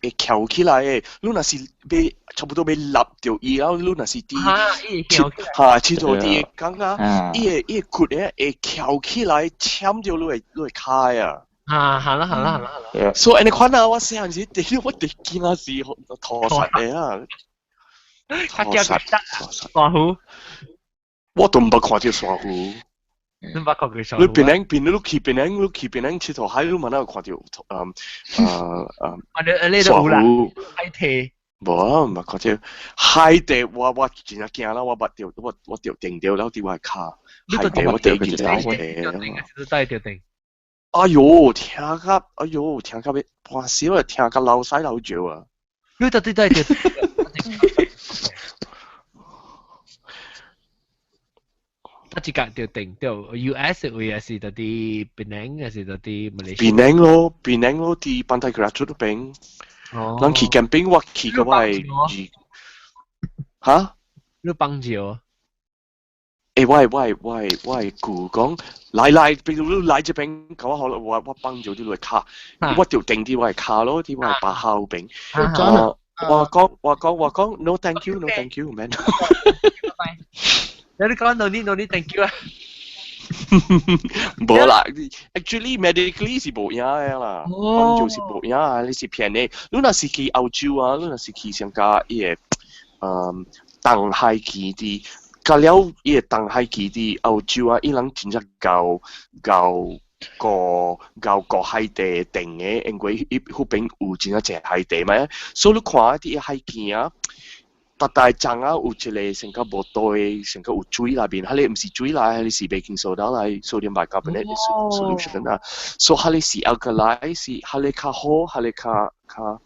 會翹起來嘅，你若是被差不多被立掉伊，然後你若是啲嚇刺到啲講啊，伊會骨咧會翹起來，簽掉你會開啊。行啦。所以你看啊，我細陣時啲我哋見啊是拖實嘅啊，佢叫佢得स्वा虎，我都唔捌看到स्वा虎。你唔捌看佢स्वा你虎？你去邊樣佚佗海，你問下有看到你都有啦，海堤。無啊，唔係看到海地，我真係驚啦！我掉定掉了啲我卡，海地我掉見到海地。都真係掉定。哎呦，聽甲要半死啊！聽甲流曬流尿啊！你到底都係掉定。我只格掉定掉 US 會係是到啲 Penang 還是到啲 Malaysia？ Penang 咯，啲Pantai Kerachut 嗰邊。哦。咱去 camping 我去個我係嚇？你幫照？我係故講來，比如你來這邊，咁我幫助啲嚟卡，我條定啲我係卡咯，啲我係把口餅。我講 no thank you man。你講 no need thank you 啊？冇啦 ，actually medically 是冇影嘅啦，幫助是冇影啊，你是騙你。你若是去澳洲啊，你若是去上加伊個東海基地。甲了伊個東海基地澳洲啊，伊人真正搞個海地定嘅，因為迄邊有真正濟海地嘛，所以你看啲海景啊，大張啊有一個成個無對，成個有水那邊，迄個毋是水啦，迄個是baking soda 來 sodium bicarbonate solution 啊，所以迄個是 alkali， 是迄個較好，迄個較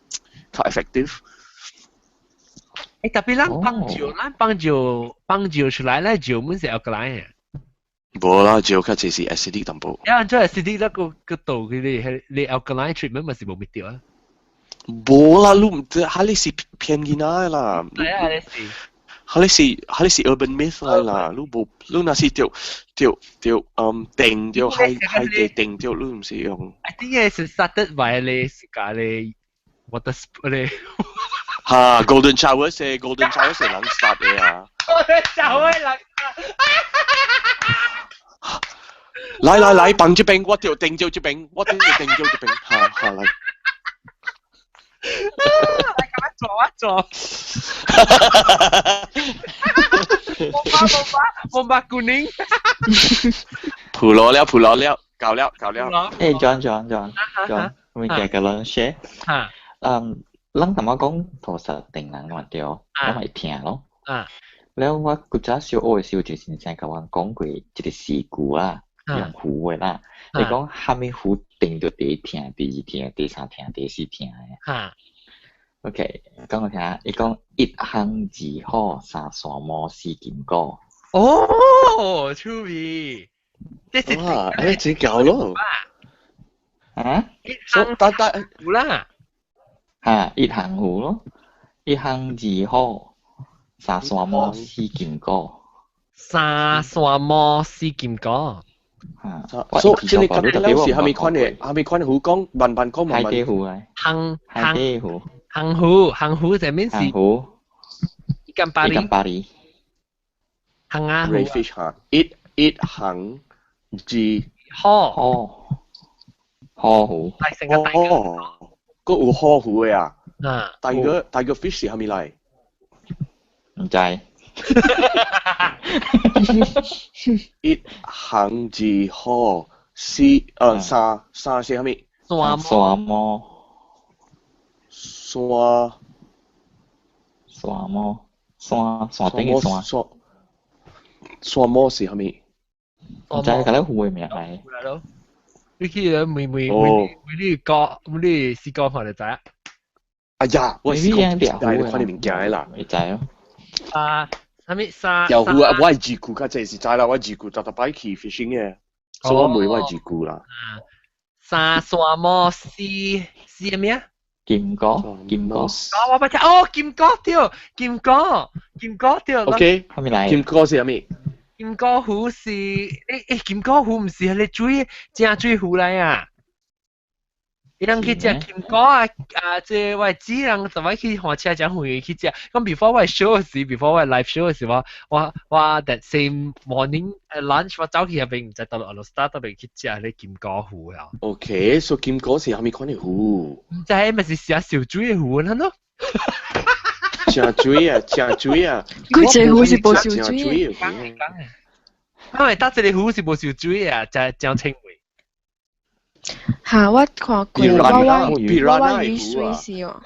effective。tapi lang pangjo出來咧，就唔係 alkaline 嘅。冇啦，就較就是 acidic 淡薄。因為做 acidic 咧個度佢你 alkaline treatment 咪是冇滅掉啊。冇啦，你唔知，迄個是騙人嘅啦。係啊，迄個是 urban myth 嚟啦，你若是掉定掉海地定掉，你唔是用。I think it's started by 你自家你 water 你。嚇 ，Golden Shower 係 人 start 嘅啊！ Golden Shower 人。來，幫這邊，我條定咗這邊，嚇來。嚟咁樣做。冇把 kuning。鋪落了，搞了。誒 John，我哋嘅人 share。咱頭先講陀實定人話掉，我咪聽咯。แล้วว่ากูจะ小學嘅時候就先生甲我講過一個事故啊，用壺嘅啦。你講蝦米壺定到第一聽、第二聽、第三聽、第四聽嘅。OK， 講我聽，伊講一行二好三山毛四金果。哦，出味。哇，誒真搞咯。啊？一行壺啦。一行壺咯，一行二好。三山毛四金果，三山毛四金果。所以你講了是係咪款嘅壺講慢講。海底壺啊。海底壺。行壺就面是。一間巴黎。行啊。Crayfish 嚇，一行字。河壺。大成個大個。個有河壺嘅啊。大個 fish 係咪嚟？唔知。一行字河三是係咪？山毛。山頂嘅山。山毛是係咪？唔知嗰啲湖嘅名係。你去每試過看就知啊。哎呀，我試過，但係看你物件嘅啦。未知咯。係咪沙？有湖啊！我係自顧，佢真係知啦。我自顧就擺去 fishing 嘅，所以我每我係自顧啦。沙山毛絲係咩啊？金果。我唔知哦，金果條。OK，係咪嚟？金果是係咪？金戈湖是金戈湖唔是係你水正水湖嚟啊！伊人去食金戈啊即我知人就位去火車站會去食。咁 before 我 show 嘅時 ，before 我 live show 嘅時我 that same morning lunch 我走去入邊唔知到落 start 到邊去食你金戈湖啊。OK，所以金戈是蝦米款嘅湖？唔知咪是食小水嘅湖咯？正水啊，正水啊！佢這湖是冇小正水。水講嘅。因為得這裡湖是冇小水啊，就正清味。嚇！我看過娃娃魚水是哦。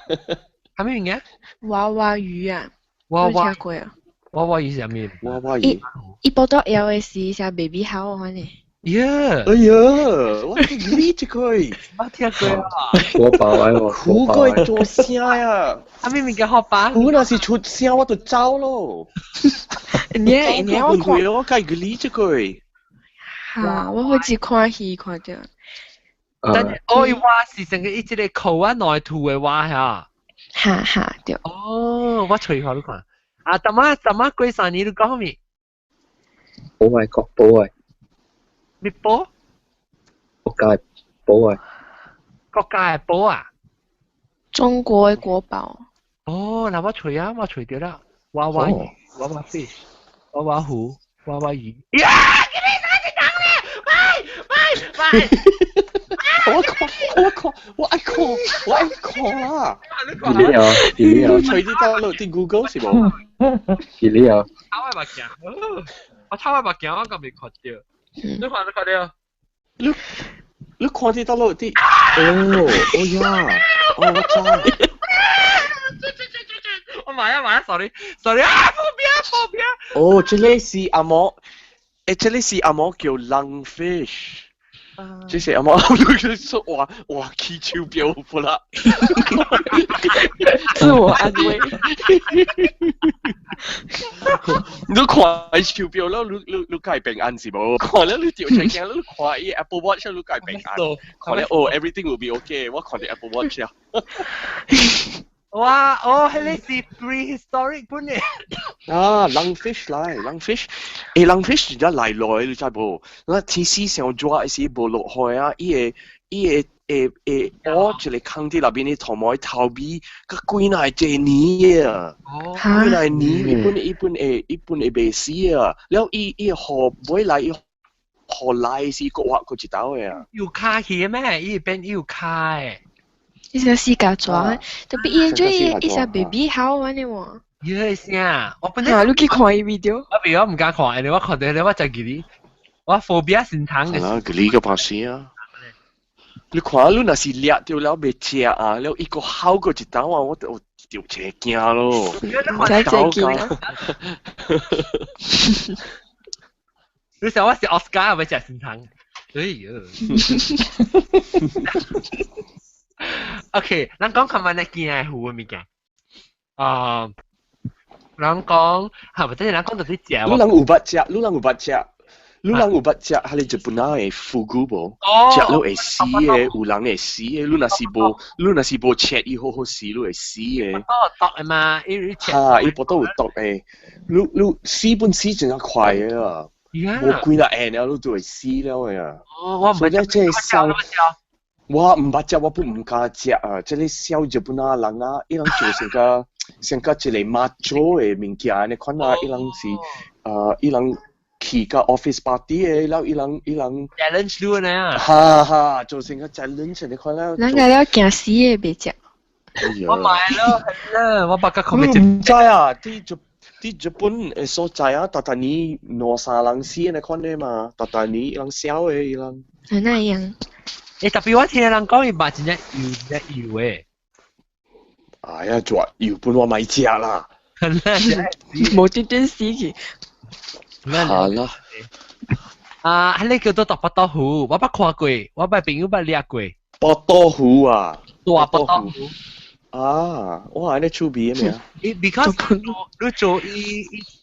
係咩嘢？娃娃魚啊，娃娃有聽過啊？娃娃魚係咩？娃娃魚。伊報到 L S 下 baby 好啊呢。呀！哎呀，我呢只佢，我聽過啊。我包位喎，湖佢做聲啊！係咩嘅學霸？湖那是出聲我就走咯。你我看咯，我計佢呢只佢。嚇！我好似看戲看到。但係我話是成個一隻嘅口啊內吐嘅話嚇。嚇對。哦，我隨下都看。啊，怎麼過生日你講咩？保衛國保衛，咩寶？國家保衛，國家嘅寶啊？中國嘅國寶。哦，嗱我隨啊，我隨掉啦。娃娃魚、娃娃 fish、娃娃湖、娃娃魚。呀！佢哋三隻講咧，喂！我愛看啊！幾呢啊？幾呢啊？隨啲得咯，啲 Google 是冇。幾呢啊？抄開目鏡，我抄開目鏡，我咁未看到。你看到？你看啲得咯啲。哦呀，我知。我買啊 ，sorry 啊，旁邊。哦，這裡是阿毛，這裡是阿毛叫 lungfish。這是阿毛，說哇，氣球標不啦。自我安慰。你看氣球標了，你改平安是冇？看了你掉出鏡，你看伊 Apple Watch 你改平安。看了everything will be okay。我看啲 Apple Watch 啊。哇，哦，係你是 prehistoric 本嚟。啊，lungfish 嚟，lungfish 而家嚟來你知冇？我天時上抓是冇落去啊，我這裡坑啲那邊啲同埋頭尾，個龜奶隻泥啊，龜奶泥一般會被死啊，然後河尾嚟河嚟是個話個知道嘅啊。要卡起咩？依邊要卡嘅。伊個世界裝，特別伊做伊隻 baby 好玩嘅喎。要先啊！我本來嚇，你去看伊 video。我比較唔敢看，我看到我就記你，我 phobia 心疼嘅。啊，佢呢個把事啊！你看你那是掠掉了未食啊，了一個好個一刀啊，我就掉隻驚咯。真係驚！你想我是 Oscar 咪真係心疼？哎呀！ OK， 咱講琴日你見係湖嘅物件。咱講係咪真係咱講到啲食？你人有捌食，你人有捌食，係你日本嘅腐骨無？食了會死嘅，有人會死嘅。你若是無切伊好好死，你會死嘅。毒嘅嘛，嚇，伊波都有毒嘅。你死本死真係快嘅啊！冇幾多下了，你就會死了嘅啊！所以咧，即係燒。我唔捌食，我本唔敢食啊！即係燒日本人啊，伊人做成個一個麻咗嘅物件，你看啊，伊人是伊人去個 office party 嘅，然後伊人 challenge 你呢？哈，做成個 challenge，你看啦。咱個了驚死嘅別食。我買咯，係啦，我把個佢唔知啊，啲日本嘅所在啊，特特你兩三人死你看咧嘛，特特你人燒嘅伊人。係那樣。特別我聽人講，伊把真係油嘅。哎呀，做油本我咪食啦。無端端死去。係啦。喺呢叫做大北島湖，我捌看過，我捌朋友捌掠過。北島湖啊。大北島湖。啊，哇，安尼趣味咩啊？ because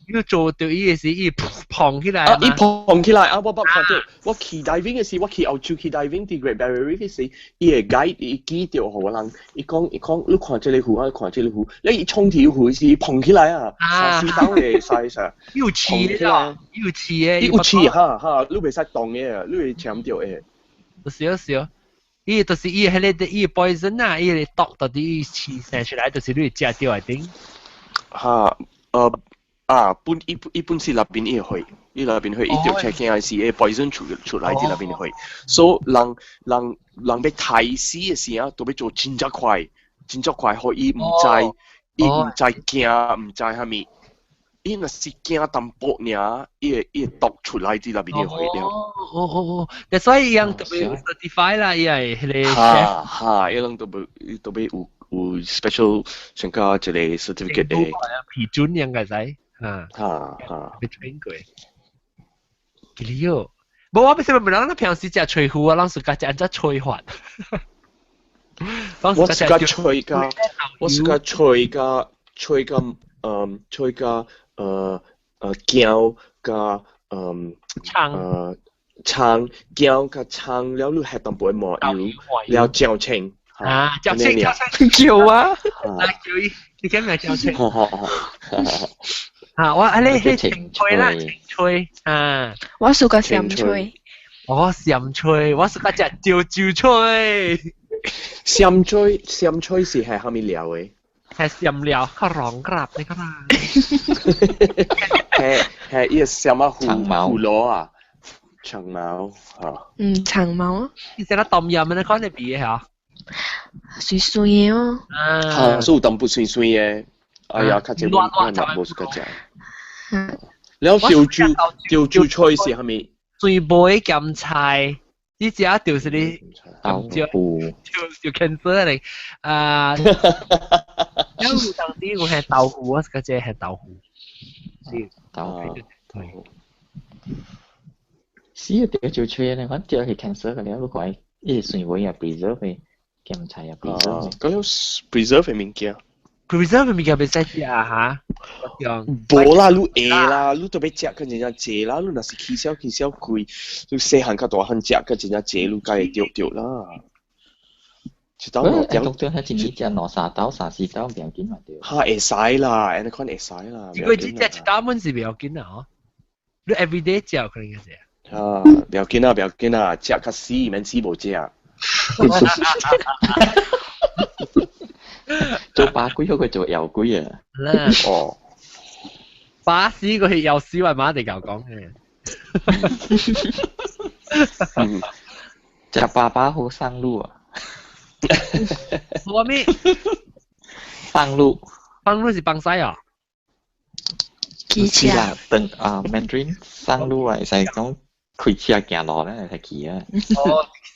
你做到伊嘅時，伊膨起來啊，伊嘛。碰起來啊！我看到，我去 diving 嘅時，我去澳洲去 diving 啲 Great Barrier Reef 嘅時，伊會 guide 伊記條河人，伊講，你看這個湖啊，看這個湖，你一衝條湖時碰起來啊，30刀嘅 size 啊，有刺啊，有刺嘅，伊有刺哈，你袂使動嘅，你會搶掉嘅。少，伊就是伊迄個伊 poison 啊，伊個毒到底刺生出來，就是你食掉嚟頂。哈，本是那邊會，伊那邊會，伊條 check 係是 poison 出來啲那邊會，所以人要睇死嘅時候，都要做真正快，可以唔知，伊唔知驚，唔知係咪，伊若是驚淡薄爾，伊會毒出來啲那邊會了。所以樣特別 certify 啦，伊係迄個。哈，伊人都要有 special 像個一個 certificate 嘅。批准應該使。被train 過。幾了？冇我為什麼唔人平時食吹壺啊？人自家食安怎吹法？我自家吹㗎，姜加葱姜加葱，了你係淡薄麻油，了椒青。椒青叫啊！叫伊，你講咩椒青？我安尼迄青吹啦，青吹我屬個鹹吹。鹹吹，我屬個食椒吹。鹹吹是係蝦米料嘅？係鹹料，佢溶夾你個啦。係伊個什麼胡蘿啊？長毛嚇。長毛。你食得凍飲你講你比嚇？水水嘅哦。所以有淡薄酸酸嘅。哎呀，較濟冇識個食。แล้วtiêu chú吹是係咪？水梅鹹菜，呢只就是你就 cancer 嚟。有當時我係豆腐，我嗰隻係豆腐。豆腐。是啊，tiêu chú吹咧，我tiêu係 cancer 嘅咧，不過伊水梅啊 preserve 嘅，鹹菜啊 preserve 嘅。嗰種 preserve 嘅物件。preserve 咪叫俾使食啊嚇？無啦，你下啦，你都要食個真正濟啦。你若是起小貴，你細漢較大漢食個真正濟，你梗係掉啦。一刀兩點。當係一年食兩三刀、三四刀，唔要緊嘛對。嚇會使啦，安尼款會使啦。如果只食一刀蚊是唔要緊啊？嗬，你 everyday 食可能嘅食。唔要緊啊，食較死，免死無食。做巴龜好過做油龜啊！哦，巴士個係有屎話馬地教講嘅。食爸爸好生路啊！我咩？生路是幫西啊？騎車。等Mandarin 生路啊，係講開車行路咧，係騎啊。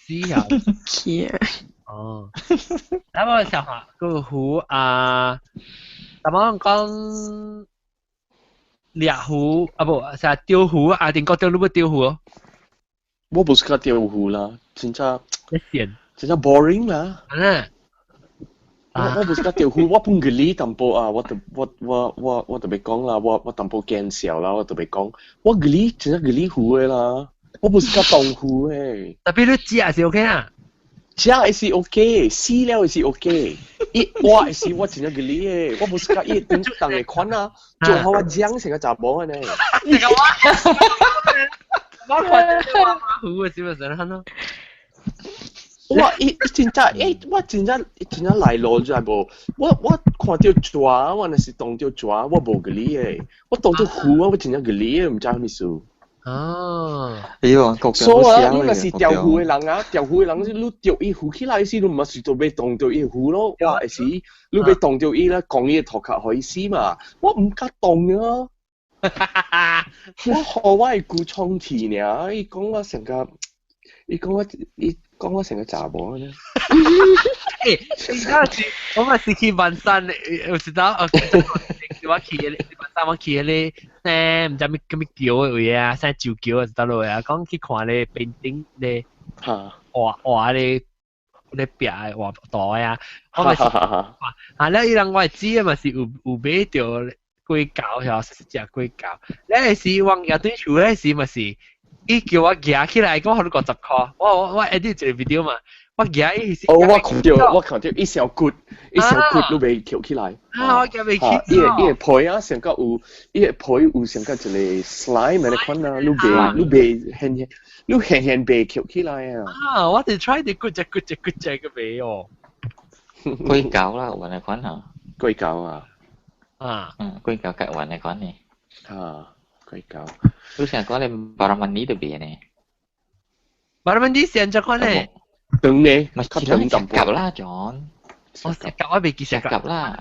是啊。騎啊。哦，咁我想下個湖啊，咁我講獵湖啊，不，係釣湖啊，定講釣你要釣湖哦？我不是個釣湖啦，真正真 boring 啦。我不是個釣湖，我半個哩淡薄啊，我特別講啦，我淡薄見笑啦，我特別講，我個哩真正個哩湖嘅啦，我不是個東湖嘅。特別你知啊是 OK 啊？食嘅是 OK， 死了嘅是 OK， 活嘅是我真正個哩嘅，我不是個一定當嘅款啊，做好我講成個雜波嘅呢。成個我看湖嘅是咪成日咯？我真正來路就係無，我看到蛇，我若是當到蛇，我無個哩嘅，我當到湖我真正個哩嘅，唔知係咩事。哦，所以啊，你若是釣魚嘅人啊，釣魚嘅人，你釣伊湖起來時，你唔係就被當到伊湖咯，哇！是你被當到伊咧，講伊頭殼可以死嘛？我唔敢當啊！我學我係顧創詞呢，伊講我成個，伊講我成個雜波咧。誒，我咪是去萬山，有時到我去萬山，我去嗰啲唔知咩橋嘅位啊，啥舊橋啊，得落啊，講去看咧邊頂咧畫咧你撇嘅話袋啊，我咪是啊，咧伊人我係知啊嘛，是有買到龜膠，又食隻龜膠，咧是往日對厝咧是咪是，伊叫我夾起來，講好多50塊，我 edit 一個 video 嘛，我夾伊是。哦，我看到一小骨都未翹起來。啊，我夾未起。伊個皮啊，上個有，伊個皮有上個一個 slime 嘅款啊，你輕未翹起來啊。啊，我哋 try 啲骨隻嘅味哦。龜膠啦，雲係款啊。龜膠啊。啊。龜膠計雲係款呢。啊，龜膠。Lu siya ko alam Baramandi to be ne. Baramandi siya cho con này. Đừng nè, Mà chỉ là sạc cặp la John. Sạc cặp ở bên kia sạc cặp la.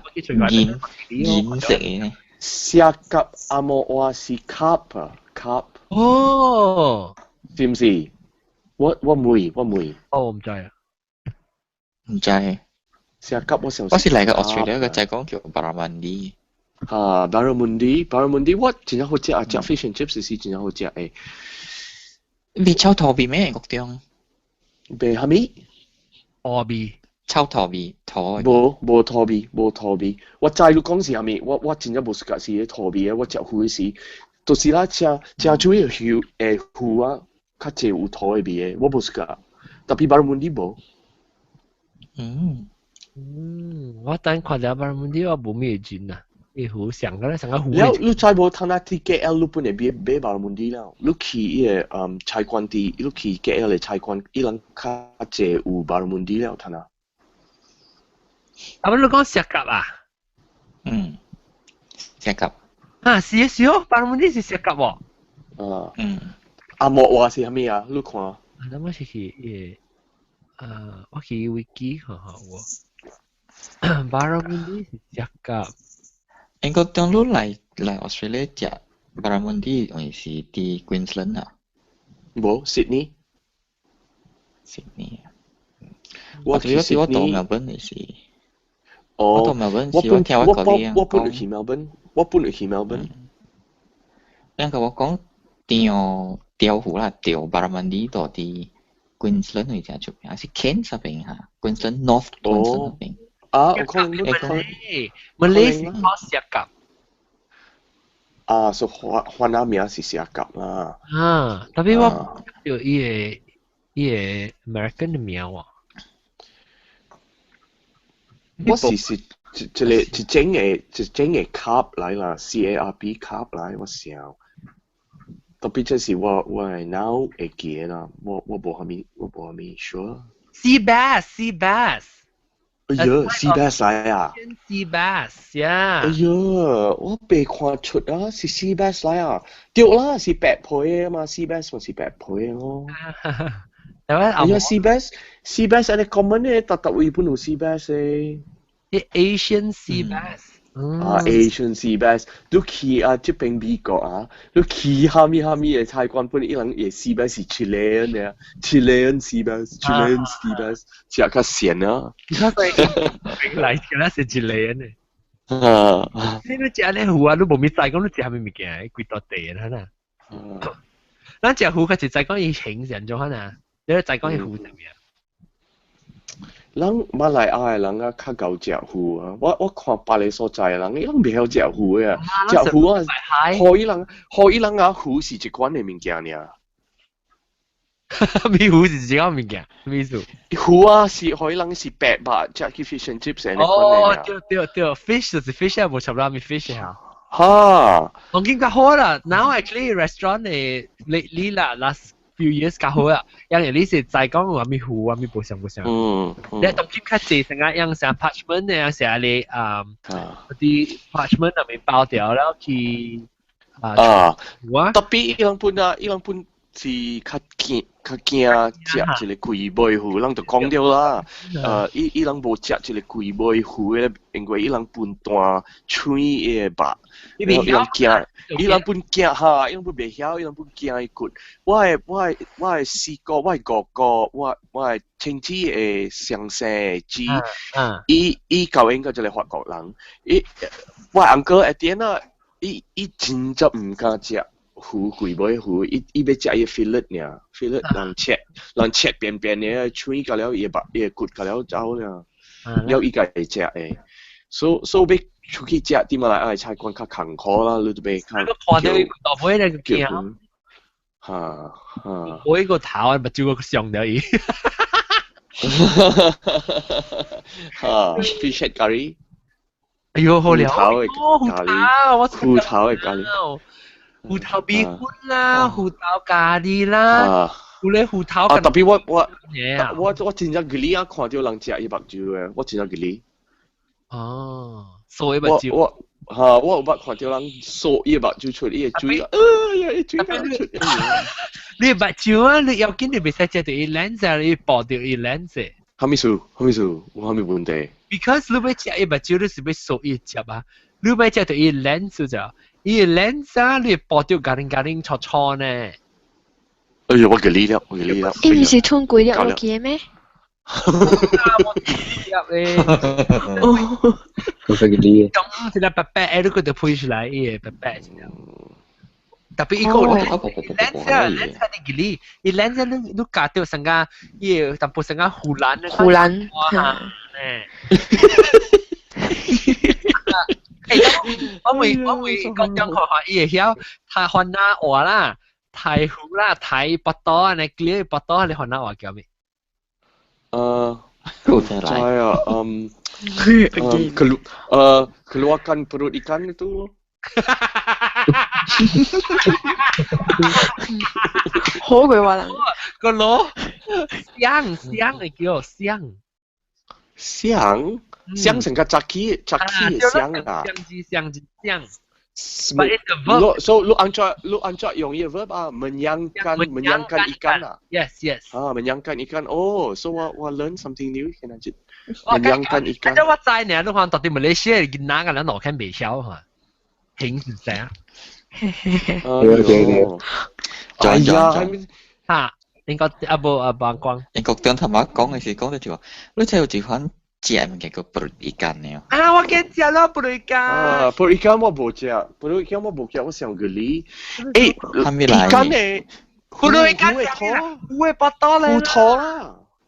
Yin sẽ ne. Sạc cặp amo wa si cup cup. Oh. 知唔知？我妹。哦，唔知啊。唔知。sạc cặp我上。我是嚟個 Australia 個就係講叫 Baramandi。Barramundi 我真係好食啊！食 fish and chips 是真係好食誒。你炒拖比咩？國中？別係咪？拖比。炒拖比拖。冇拖比。我知你講是係咪？我真係冇食過是拖比嘅，我食魚是，就是啦，食主要魚啊，較濟有拖嘅味嘅，我冇食過。特別 Barramundi 冇。我等看下 Barramundi 我冇咩錢啊。湖上嘅咧，成個湖。你再無通下去 KL， 你本嚟買 Barramundi 啦。你去伊個菜館啲，你去 KL 嘅菜館，伊人較濟有 Barramundi 了，通下。啊，你講石甲啊？石甲。啊，是哦 ，Barramundi 是石甲喎。阿莫話是係咩啊？你看。咁我是去我去 Wiki 看下喎。Barramundi 是石甲。Anh có tiếng lúc lại Australia chả Barramundi ở si đi Queensland à? Bố Sydney. Tôi biết tôi ở Melbourne ở si. Ở Melbourne si tôi theo cái gì? 我本去 Melbourne. Anh có講釣湖啦，釣 Barramundi 到啲 Queensland 嗰隻出邊，係 Cairns 嗰邊嚇 ，Queensland North Queensland 嗰邊。我可能Malay 是講石甲。所以換下名是石甲啦。特別我叫伊個 American 嘅名喎。我是一整嘅 cup 嚟啦 ，CARB cup 嚟，我想。特別就是我係 now 會記啦，我冇係咪 sure。Sea bass。哎呀 ，sea bass 嚟啊 ！sea bass，yeah。哎呀，我未看出啊，是 sea bass 嚟啊！對啦，是白皮嘅嘛 ，sea bass 咪是白皮嘅咯。哎呀 ，sea bass 係你 common 嘅，特位本有 sea bass 嘅。啲 Asian sea bass。Asian sea bass， 你去這邊美國啊，你去下面嘅菜館本一人嘅 sea bass 是 Chilean 嘅 ，Chilean sea bass，Chilean sea bass， 食較鹹啊。嚟嘅啦，是 Chilean 嘅。你食咧湖啊，你冇咪知講你食係咪物件？幾多地啊？嗱，咱食湖佢就知講伊形成咗嗱，你知講伊湖係咩啊？人馬來亞嘅人啊，較夠食魚啊！我看別個所在嘅人，伊人袂曉食魚嘅，食魚啊，互伊人啊，魚是一款嘅物件爾。咩魚是一款物件？咩意思？魚啊，是互伊人是白肉，食去 fish and chips 嘅款嘅。對 ，fish 就是 fish 啊，冇差唔多咪 fish 啊。哈！我見較好啦 ，now actually restaurant 誒，lately 啦 ，last few years 較好啦，因為你是在講話咪湖啊咪冇上。你當今較濟成啊，樣成 parchment 嘅，成你嗰啲 parchment 入面包掉啦，去特別伊人本是較驚食一個龜尾魚，人就講掉啦。伊人無食一個龜尾魚咧，因為伊人本斷嘴嘅肉，伊人驚，伊人本驚嚇，伊人本袂曉，伊人本驚伊骨。我係四個，我係哥哥，我係親戚嘅上生嘅姊，伊教應該就係法國人。我阿哥一點啊，伊真正唔敢食。湖贵买湖，伊要食伊 fillet 呢 ，fillet 人切扁扁的，吹个了也骨个了走呢，了伊个会食诶，所以要出去食啲马來亞菜館較坎坷啦，你都俾看。你看到伊大杯咧個鏡，我個頭咪照個上咗伊。fish head curry。哎呦，好料！芋頭嘅咖喱，芋頭米粉啦，芋頭咖喱啦，有咧芋頭。特別我真正嗰啲啊，看到人食伊目睭嘅，我真正嗰啲。哦，所以目睭。我有捌看到人掃伊目睭出伊嘅水，伊水出。你目睭啊，你要緊你袂使食到伊 lens 啊，你爆掉伊 lens。哈咪數，我哈咪問題。Because 你要食伊目睭，你是要掃伊汁啊，你要食到伊 lens 就，伊 lens 啊，你爆掉家庭錯錯呢。哎呀，我嘅呢粒。伊唔是吞鬼粒落去咩？我發覺你。咁即係白白，你嗰度配出來伊白白先啦。特別伊個 lens 啊 ，lens 係啲嘅，伊 lens 你加掉成個伊淡薄成個湖南。我會講講看伊會曉台灣那話啦，台湖啦，台北島你記北島你韓那話叫咩？saya keluarkan perut ikan itu. 好鬼話人。個螺香嚟叫香成個 Jackie 香啊。香。So lu anca yung ye verb menyangkan ikan ah. Yes. Menyangkan ikan. Oh, so I learn something new kan anjir. Menyangkan ikan. 即係我知呢，你看到底馬來西亞嘅哪個人攞緊未曉嚇？興是啥？哎呀，嚇，應該阿光。英國當頭媽講嘅時講到就話，你真係有時款食物嘅個 perut ikan 呢？啊，我驚食咯 perut ikan。perut ikan 我冇食，我想geli。ikan 呢？perut ikan 糊嘅巴多咧。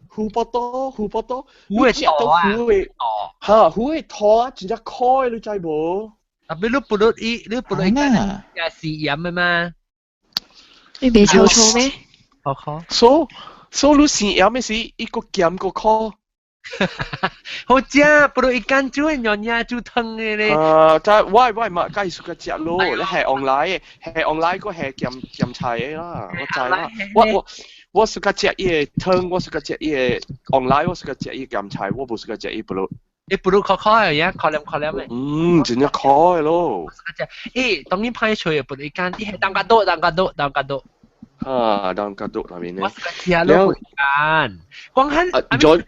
糊巴多。糊嘅多啊。糊嘅拖啊，真係開你知冇？特別你 perut ikan 也是鹽嘅嘛？你未臭臭咩？好。So 你試鹽嘅時，一個鹽個殼。好食，perut ikan 煮嘅nyonya煮湯嘅咧。但係嘛，梗係suka食咯，你係 online 個係鹹菜嘅啦，我知啦。我 suka 食伊嘅湯，我 suka 食伊嘅 online，我 suka 食伊嘅鹹菜，我冇 suka 食伊 perut。你 perut 烤嘅，烤黏嘅。真係烤嘅咯。當然派出嘅 perut ikan，啲係當格多。當格多那邊咧。我 suka 食咯 perut ikan。光係。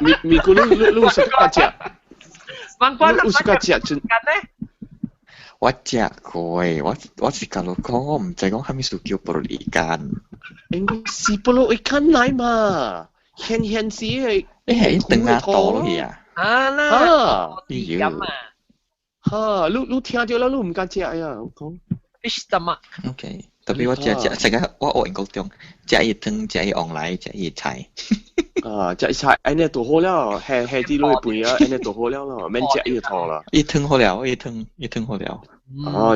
咪估你 suka 食？你 suka 食真？我食過誒，我是講講，我唔知講係咪屬叫 perut ikan。應該是 perut ikan 嚟嘛，顯是係。你係一定啊多咯嘢啊！你聽到啦，你唔敢食呀？我講。fish stomach。OK，特別我食成個我英國中食伊湯，食伊online，食伊菜。食伊菜，安尼就好了，下啲落去飯啊，安尼就好了啦，免食伊個湯啦。伊湯好了，伊湯好了。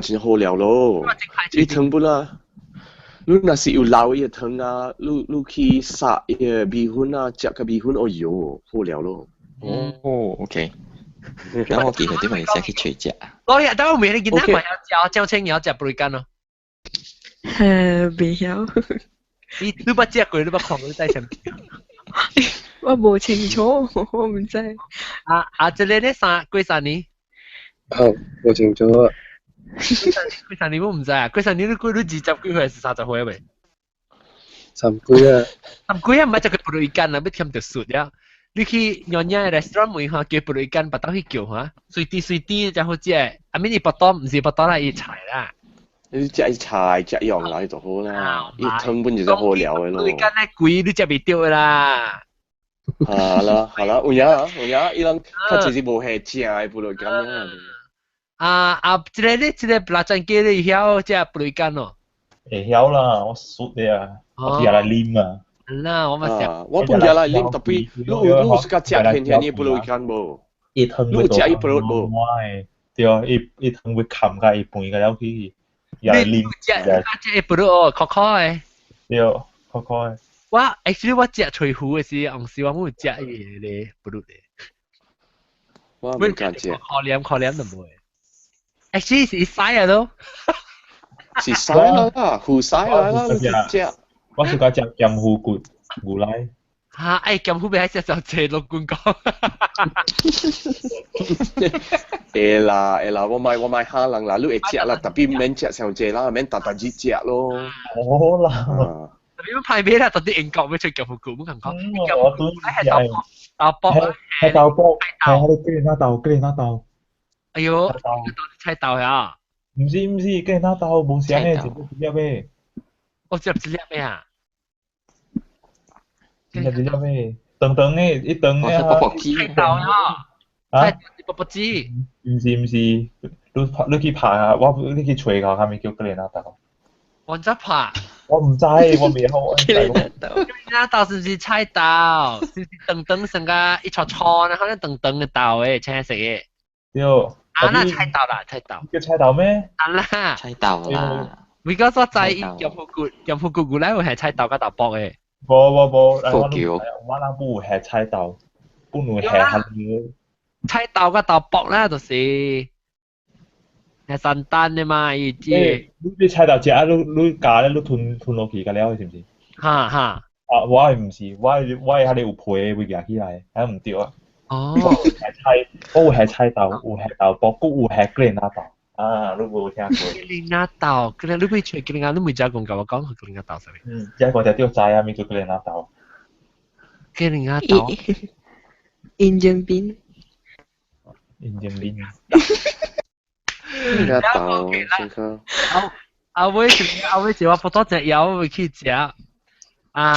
真好了咯，伊湯不啦。你若是有撈伊個湯啊，你去殺伊個米粉啊，食個米粉哦喲，好了咯。OK。咁我記佢點解去吹食？等我問你，見到朋友教青友食 perut ikan 咯？未曉。你不食過，你不看佢在上邊。我冇清楚，我唔知。這裡呢幾三年？冇清楚。幾三年我唔知啊，幾三年你20幾歲還是30歲未？30幾啊？30幾啊，唔係就佢 perut ikan 啦，要添到สุด了。你去nyonya restaurant 門口叫 perut ikan，白刀去叫嚇，水就好食。阿咪你白刀唔是白刀啦，伊菜啦。你食菜食羊奶就好啦，伊湯本就好料嘅咯。perut ikan 咧貴，你食未到啦。係啦，有呀，伊人佢就是無係食嘅 perut ikan 啦。這個呢，這個辣醬雞你曉食 perut ikan 咯？會曉啦，我熟嘅啊，我食來啉啊。嗱，我咪食。我半日來啉，特別你是個食片片，你不如干無？一湯會到壞，對，一湯會冚㗎，一半㗎了去，又嚟啉。食一不如哦，可可誒。對，可可。我 actually 我食脆糊嘅時，紅燒我冇食嘢咧，不如咧。我唔敢食。可憐都冇。actually 是曬啊都。是曬啦，胡曬啦，你食。我是講食鹹糊骨奶。嚇！鹹糊俾喺食就謝六罐講。會啦，我買蝦人啦，你會食啦，特別唔免食上濟啦，免特日食咯。好啦。特別派俾啦，特啲英國咩出鹹糊骨冇咁講。我都係豆卜，係豆卜，係嗰啲豆。哎呦，菜豆呀？唔是，嗰啲豆冇聲嘅，全部直接咩？我知唔知咩啊？直接咩？長嘅，一長嘅。卜卜雞。菜豆呀？菜卜卜雞。唔是，你去拍啊！你去找下，係咪叫嗰啲豆？我唔知拍。我唔知，我未好。嗰啲豆是唔是菜豆？是長成個一撮撮，然後咧長嘅豆誒，青色嘅。對。那菜豆啦，菜豆。叫菜豆咩？啦。菜豆啦。because 我知鹽糊骨咧會係菜豆加豆卜嘅。冇，我諗不係菜豆，不會係黑料。菜豆加豆卜啦，就是係簡單嘅嘛，意思。你菜豆食啊，你加咧，你吞落去㗎了，是唔是？嚇。啊，我係唔是，我係喺你有皮會夾起來，係唔對啊。哦。我會係菜豆，會係豆卜，佢會係格蘭豆。啊，你冇聽過？格蘭豆，你會吹格蘭，你未講過我講格蘭豆係咪？一個就丟債啊，咪做格蘭豆。格蘭豆。Indian bean。Indian bean。格蘭豆，先講。阿威我不多隻有會去食。啊。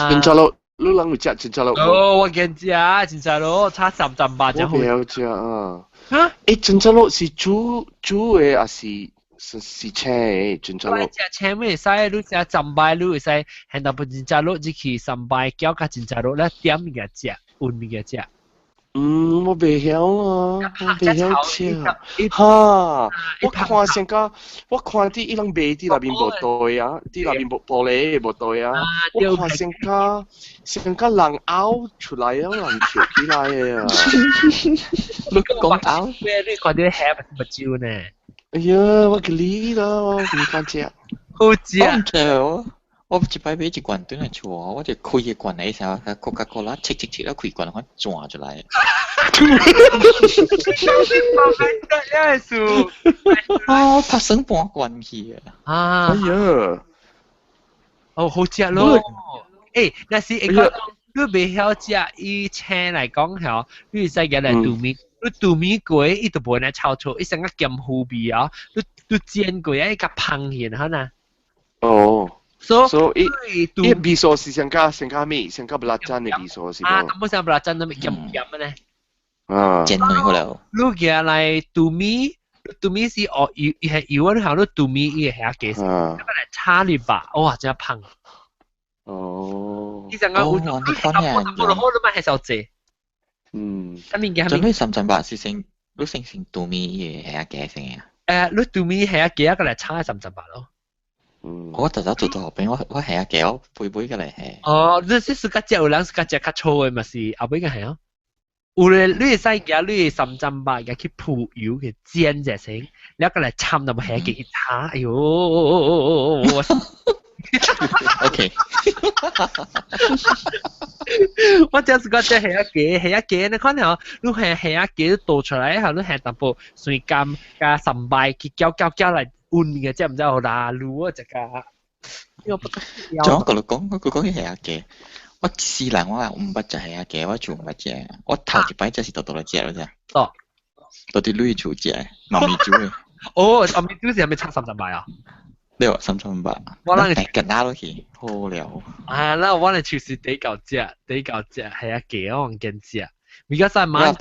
真正咯，你啷會食真正咯？哦，我見食真正咯，差3八隻好。我唔食啊。嚇？真正咯是煮嘅，還是青嘅真正咯？食青咪使，你食3擺，你會使現到不真正咯，只去3擺攪加真正咯，咧點物嘅食，換物嘅食。我未曉啊，我未曉食。哈，我看啲伊人賣啲內面無袋啊，啲內面無玻璃無袋啊，我看成個人拗出來啊，人跳起來嘅啊。你講拗？咩？你看啲蝦不招呢？哎呀，我嘅你啦，我唔敢食。好食。我一擺買一罐轉來厝，我就開一罐嚟時候，Coca-Cola切แล้ว開罐我轉出來。啊！拍成半罐去啊！哎呀！哦，好食咯！誒，那是一個你未曉食以青嚟講嚇，你使嘅嚟杜米，你杜米過伊就無能炒出，伊成個鹹糊味啊！你煎過一個烹餡可能。哦。所以味素是上加咩？上加不辣真嘅味素是啊，咁上不辣真咁鹹嘅咧。啊，煎佢了。你嘅嚟杜米是哦，伊係油，你行到杜米伊係下幾時？咁嚟炒你吧，哇，真係香。哦。呢陣間你講嘢，做到好都咪係手借。咁面嘅係咪？咁你3.8是成杜米伊係下幾成啊？你杜米係下幾個嚟炒係3.8咯。我特登做到後邊，我係啊幾杯嘅嚟係。哦，你是個隻有人是個隻較粗嘅，咪是後邊嘅係啊。有咧，你使嘅你3.8嘅去鋪油嘅煎隻先，然後嚟參到係嘅一下，哎呦 ！OK。我就是個隻係一嘅，你看下，你係一嘅倒出來，然後你係淡薄水甘加3擺，佢攪嚟。換嘅即係唔知好大路啊！只架，我不得。仲有佢講係下嘅，我試嚟我話唔捌就係下嘅，我做唔捌隻，我頭一擺就係到嚟隻咯啫。哦，到啲女做隻，媽咪做嘅。哦，媽咪做時係咪差3.8啊？你話3.8，我諗係更加落去，好了。啊，那我哋就是第九隻係下嘅，我唔見隻。而家晒買。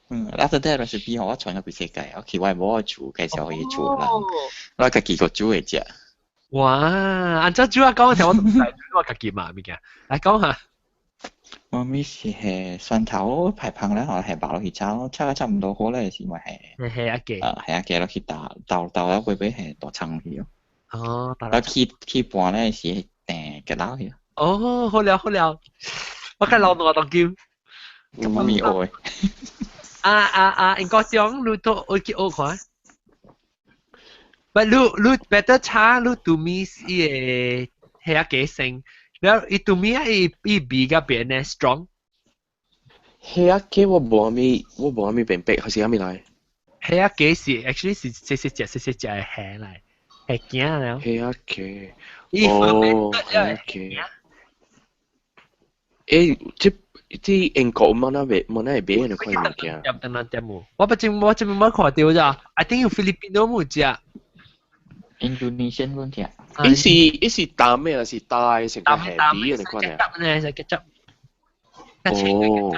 after that recipe 我傳咗俾世界，我期望冇我做，介紹可以做啦。我自己個煮嘅啫。哇，按照主要講嘅時候，我都唔使我家己嘛，物件，嚟講下。我咪是係蒜頭排棒咧，我係爆落去炒，差唔多好咧，是咪係？係一嘅。係啊，嘅落去倒咧，會唔會係大葱去？哦，แล้วขี้ปอน咧是嘅撈去。哦，好了，我睇老我當叫。咁我咪愛。應該講你都會去學看。But 你 better 查你 to me 係一個性，然後伊 to me 伊比較變咧 strong。係啊，嘅我冇阿咪變白，還是阿咪來？係一個是 actually 是細隻嘅蝦嚟，係驚了。係啊嘅。伊方面係啊嘅。誒，即英國冇那係買呢款物件。我不知冇看到咋 ，I think 有菲律賓都冇隻。Indonesian 嗰隻。伊是淡咩啊？是大成個蝦啲呢款啊？係吉汁。哦，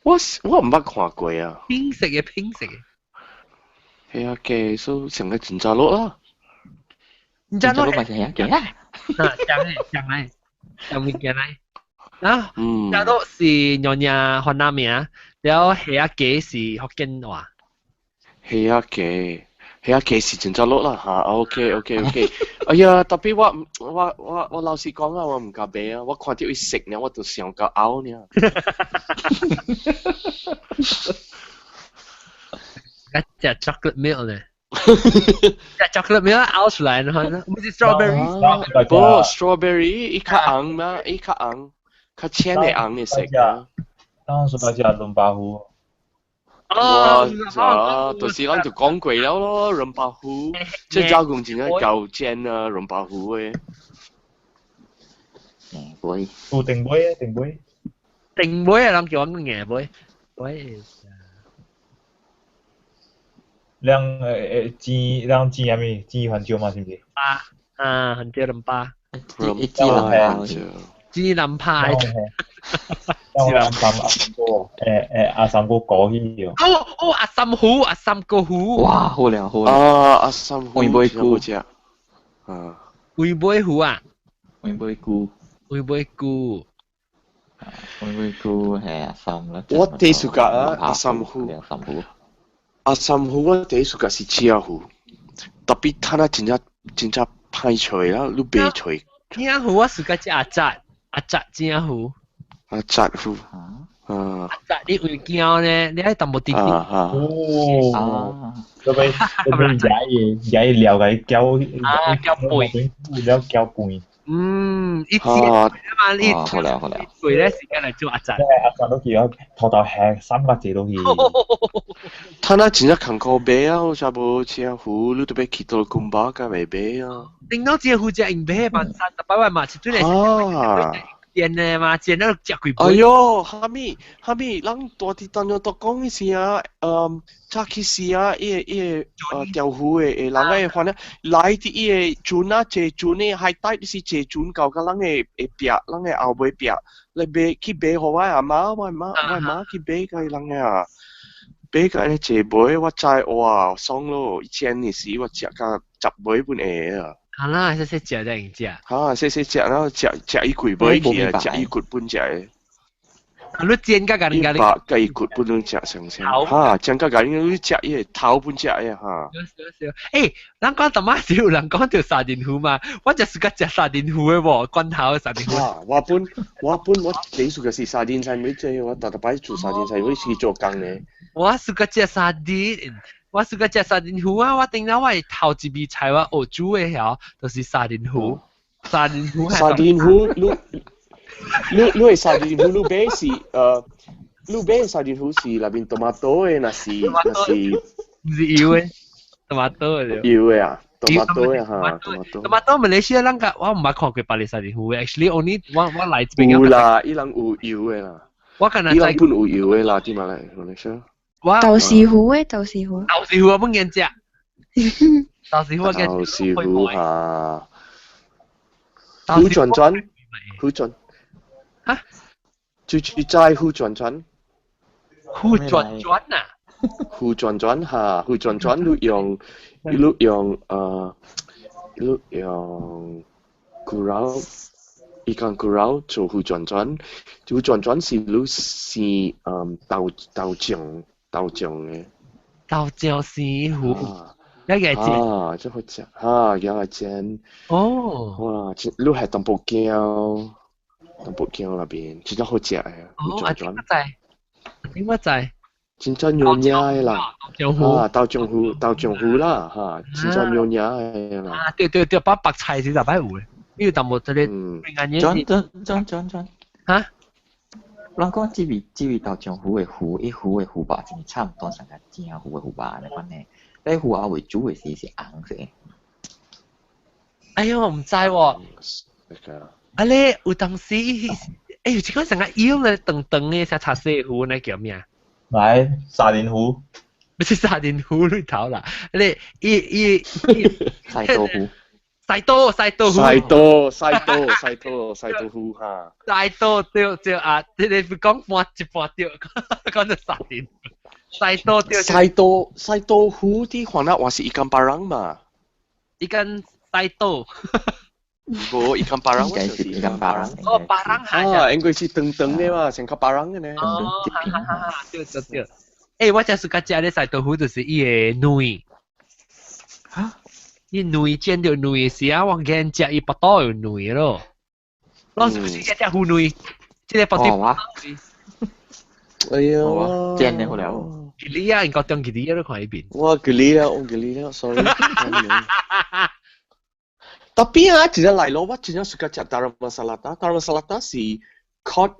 我唔捌看過啊。拼色嘅。係啊嘅，所以成個真扎落啦。真扎落咪係啊嘅。講物件嚟。啊，扎落是Nyonya 河南名，然後係一個是福建話。係啊嘅是真扎落啦嚇。OK。哎呀，特別我老實講啊，我唔敢買啊，我看到伊食呢，我都想個嘔呢。一隻 chocolate milk 咧，隻 chocolate milk 嘔出來呢，唔是 strawberry。不 strawberry 伊較紅嘛，伊較紅，較淺嘅紅嘅色啊。當時嗰隻倫巴虎。哇！就是咱就講過了咯，潤白虎，即係招工真係夠正啊，潤白虎嘅。杯。定杯。定杯啊，諗叫我個硬杯。杯。兩煎阿咪煎番椒嘛，是唔是？番椒淋巴。芝林派。阿三哥過去咗。阿三哥虎。哇，好靚。阿三虎。會杯菇啫。會杯虎啊？會杯菇係阿三啦。我第一個啊，阿三虎。阿三虎我第一個是赤虎，特別睇下真正歹吹啦，你白吹。赤虎我是個隻阿扎赤虎。阿扎虎。阿扎你會驚呢？你喺淡薄啲啲。哦。咁咪踩料嘅膠背，แล้ว膠背。一次啊嘛，呢好靚。背咧時間嚟做阿扎。阿扎都叫頭頭吃3個字都去。睇下真正看過買啊，我就冇赤虎，你都俾去到公巴嘅未買啊？頂到赤虎只應買萬三百萬嘛，最嚟。煎呢嘛，煎到食幾杯。哎喲，下面，人大啲當咗都講嘅事啊，查起事啊，釣魚嘅，人嘅話呢，來啲嘢轉啊，借轉呢，係帶啲借轉舊嘅人嘅壁，人嘅後背壁，你俾去俾好我阿媽，我媽去俾佢人嘅啊，俾佢呢借杯，我知哇，爽咯，以前嘅事我食個10杯半嘢啊。係啦，細隻真係食。細隻啦，食一攰杯去啊，食一攰半隻嘅。你煎加咖喱。100一攰半兩隻成成。煎加咖喱你食嘢頭半隻嘅嚇。誒，人講特媽少，人講條沙甸魚嘛，我就是個食沙甸魚嘅喎，罐頭嘅沙甸魚。我幾熟嘅是沙甸菜，每隻我特擺做沙甸菜，我試做羹嘅。我是個食沙甸。我是個食沙甸魚啊！我頂到我頭一味菜我學煮嘅曉，就是沙甸魚。沙甸魚，你係沙甸魚，你買是你買沙甸魚是那邊多瑪多嘅，那是唔是油嘅，多瑪多嘅。油嘅啊，多瑪多嘅嚇，多瑪多馬來西亞人個我唔係看過巴黎沙甸魚嘅 ，actually only 我來這邊。有啦，伊人有油嘅啦。我可能伊人本有油嘅啦，啲馬來西亞。豆豉糊豆豉糊我冇見食。豆豉糊嘅。豆豉糊嚇。胡轉。嚇？最齋胡轉。胡轉啊？胡轉嚇，胡轉你用你用gurau ikan gurau 做胡轉轉，胡轉轉是你是豆醬嘅。豆醬師傅，一個字。即好食有個正。哦。哇！你係淡薄姜那邊，真係好食嘅。哦，我點乜滯？真真肉嘢啦，豆漿糊啦，真真肉嘢啦。對，把白菜先就擺糊嘅，呢個淡薄嗰啲John，嚇？咱講這味豆漿糊嘅糊，一糊嘅糊吧，真係差唔多成個正糊嘅糊吧嚟講呢。你糊啊為主嘅是紅色。哎呀，我唔知喎。啊咧，有當時，有這個成個腰咧長長嘅，成茶色糊，那叫咩啊？來沙甸糊，不是沙甸糊裏頭啦，你西多糊，西多糊，西多糊哈，西多對啊，你講半一半對，講到沙甸，西多糊啲可能話是ikan parang嘛，ikan 西多。冇ikan parang，應該是ikan parang。哦，parang係。應該是長長嘅嘛，成個 parang 嘅呢。哦，對。誒，我真係家食咧西多糊就是伊個糜。嚇？伊糜煎到糜時啊，我見食伊不多有糜咯。我是食糊糜，即係不啲。哎呀，煎嘅好了。吉利啊，應該當吉利都看呢邊。我吉利啦 ，sorry。Tapi真係嚟咯，我真係suka食garam masalata。garam masalata 是 cod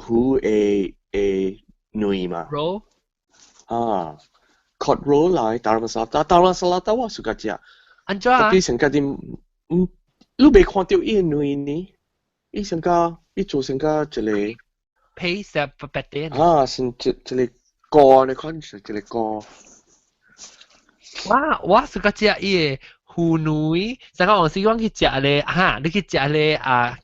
糊嘅糜嘛。roll。cod roll 嚟 garam masalata。garam masalata 我 suka 食。安怎啊？tapi 成個啲你未看到伊個糜呢？伊成個伊做成個一個。配食白點。成一個膏，你看是一個膏。我 suka 食伊個。糊糜，成個黃時講去食咧，你去食咧